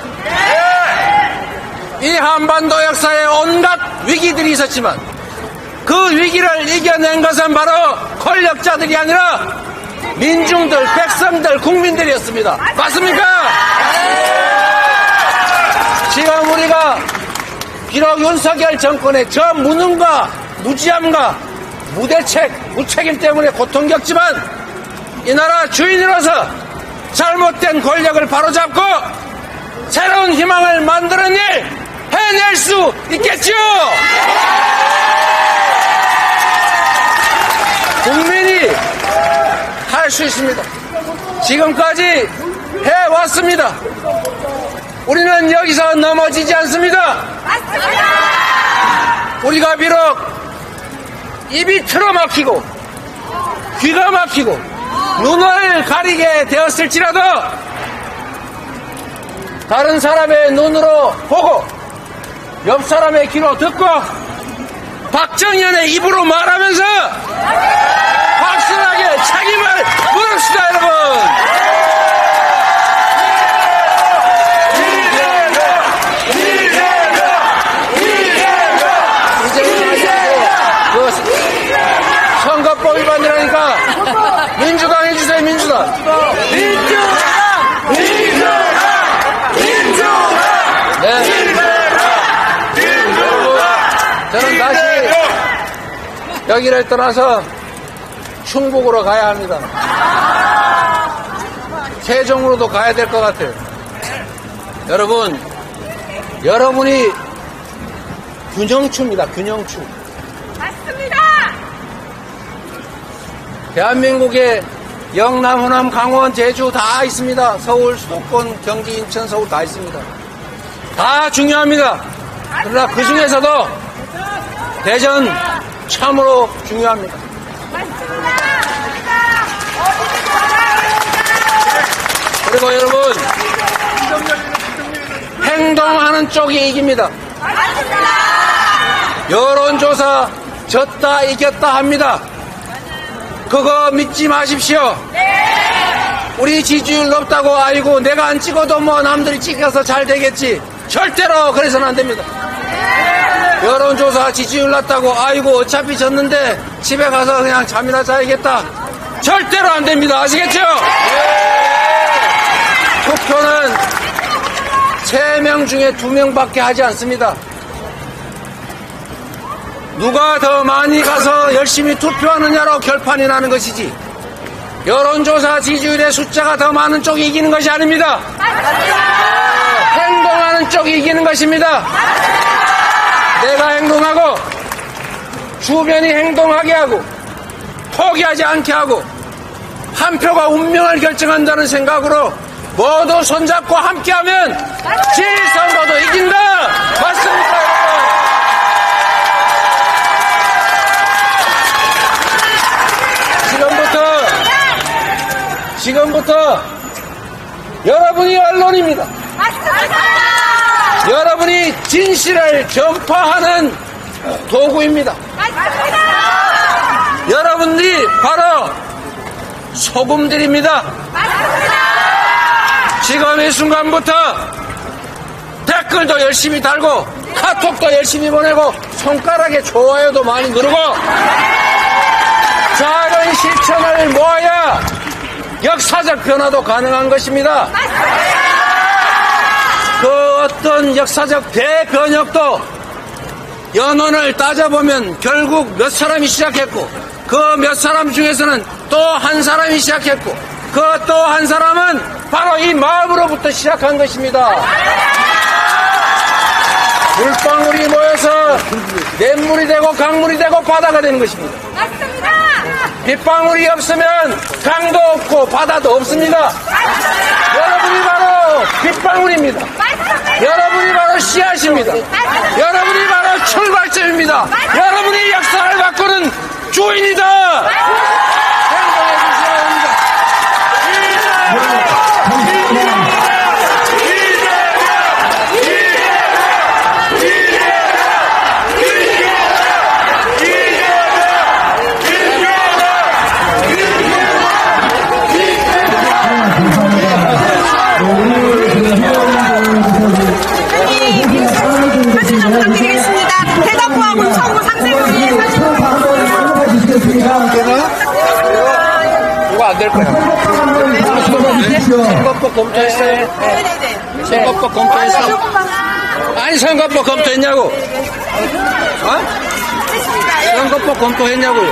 Speaker 4: 이 한반도 역사에 온갖 위기들이 있었지만 그 위기를 이겨낸 것은 바로 권력자들이 아니라 민중들, 백성들, 국민들이었습니다. 맞습니까? 지금 우리가 비록 윤석열 정권의 저 무능과 무지함과 무대책, 무책임 때문에 고통 겪지만 이 나라 주인으로서 잘못된 권력을 바로잡고 새로운 희망을 만드는 일 해낼 수 있겠죠. 국민이 할 수 있습니다. 지금까지 해왔습니다. 우리는 여기서 넘어지지 않습니다. 우리가 비록 입이 틀어막히고 귀가 막히고 눈을 가리게 되었을지라도 다른 사람의 눈으로 보고 옆 사람의 귀로 듣고 박정현의 입으로 말하면서 확실하게 책임을 물읍시다, 여러분. 선거법 위반이라니까 민주당 해주세요. 민주당. 네. 저는 다시 여기를 떠나서 충북으로 가야 합니다. 세종으로도 가야 될 것 같아요. 여러분, 여러분이 균형추입니다. 균형추.
Speaker 7: 맞습니다.
Speaker 4: 대한민국에 영남, 호남, 강원, 제주 다 있습니다. 서울, 수도권, 경기, 인천, 서울 다 있습니다. 다 중요합니다. 그러나 그 중에서도 대전 참으로 중요합니다. 그리고 여러분, 행동하는 쪽이 이깁니다. 여론조사 졌다 이겼다 합니다. 그거 믿지 마십시오. 우리 지지율 높다고 아이고 내가 안 찍어도 뭐 남들이 찍어서 잘 되겠지. 절대로 그래서는 안 됩니다. 여론조사 지지율 낮다고 아이고 어차피 졌는데 집에 가서 그냥 잠이나 자야겠다. 절대로 안 됩니다. 아시겠죠? 투표는 3명 중에 2명밖에 하지 않습니다. 누가 더 많이 가서 열심히 투표하느냐로 결판이 나는 것이지 여론조사 지지율의 숫자가 더 많은 쪽이 이기는 것이 아닙니다. 행동하는 쪽이 이기는 것입니다. 내가 행동하고 주변이 행동하게 하고 포기하지 않게 하고 한 표가 운명을 결정한다는 생각으로 모두 손잡고 함께하면 지선거도 이긴다. 맞습니까? 지금부터 여러분이 언론입니다. 여러분이 진실을 전파하는 도구입니다. 여러분들이 바로 소금들입니다. 지금 이 순간부터 댓글도 열심히 달고 카톡도 열심히 보내고 손가락에 좋아요도 많이 누르고 작은 실천을 모아야 역사적 변화도 가능한 것입니다. 그 어떤 역사적 대변혁도 연원을 따져보면 결국 몇 사람이 시작했고 그 몇 사람 중에서는 또 한 사람이 시작했고 그 또 한 사람은 바로 이 마음으로부터 시작한 것입니다. 물방울이 모여서 냇물이 되고 강물이 되고 바다가 되는 것입니다.
Speaker 3: 맞습니다.
Speaker 4: 빗방울이 없으면 강도 없고 바다도 없습니다. 여러분이 바로 빗방울입니다. 여러분이 바로 씨앗입니다. 여러분이 바로 출발점입니다. 여러분이 역사를 바꾸는 주인이다. 행동해 주셔야 합니다.
Speaker 7: 사진 좀 부탁드리겠습니다. 대덕구하고 서구 상세군이
Speaker 4: 이거 안 될 거야. 선거법 검토했어요?
Speaker 7: 네네네.
Speaker 4: 선거법 검토했어? 아니 선거법 검토했냐고? 어? 선거법 검토했냐고요?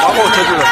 Speaker 4: 하고 저기로.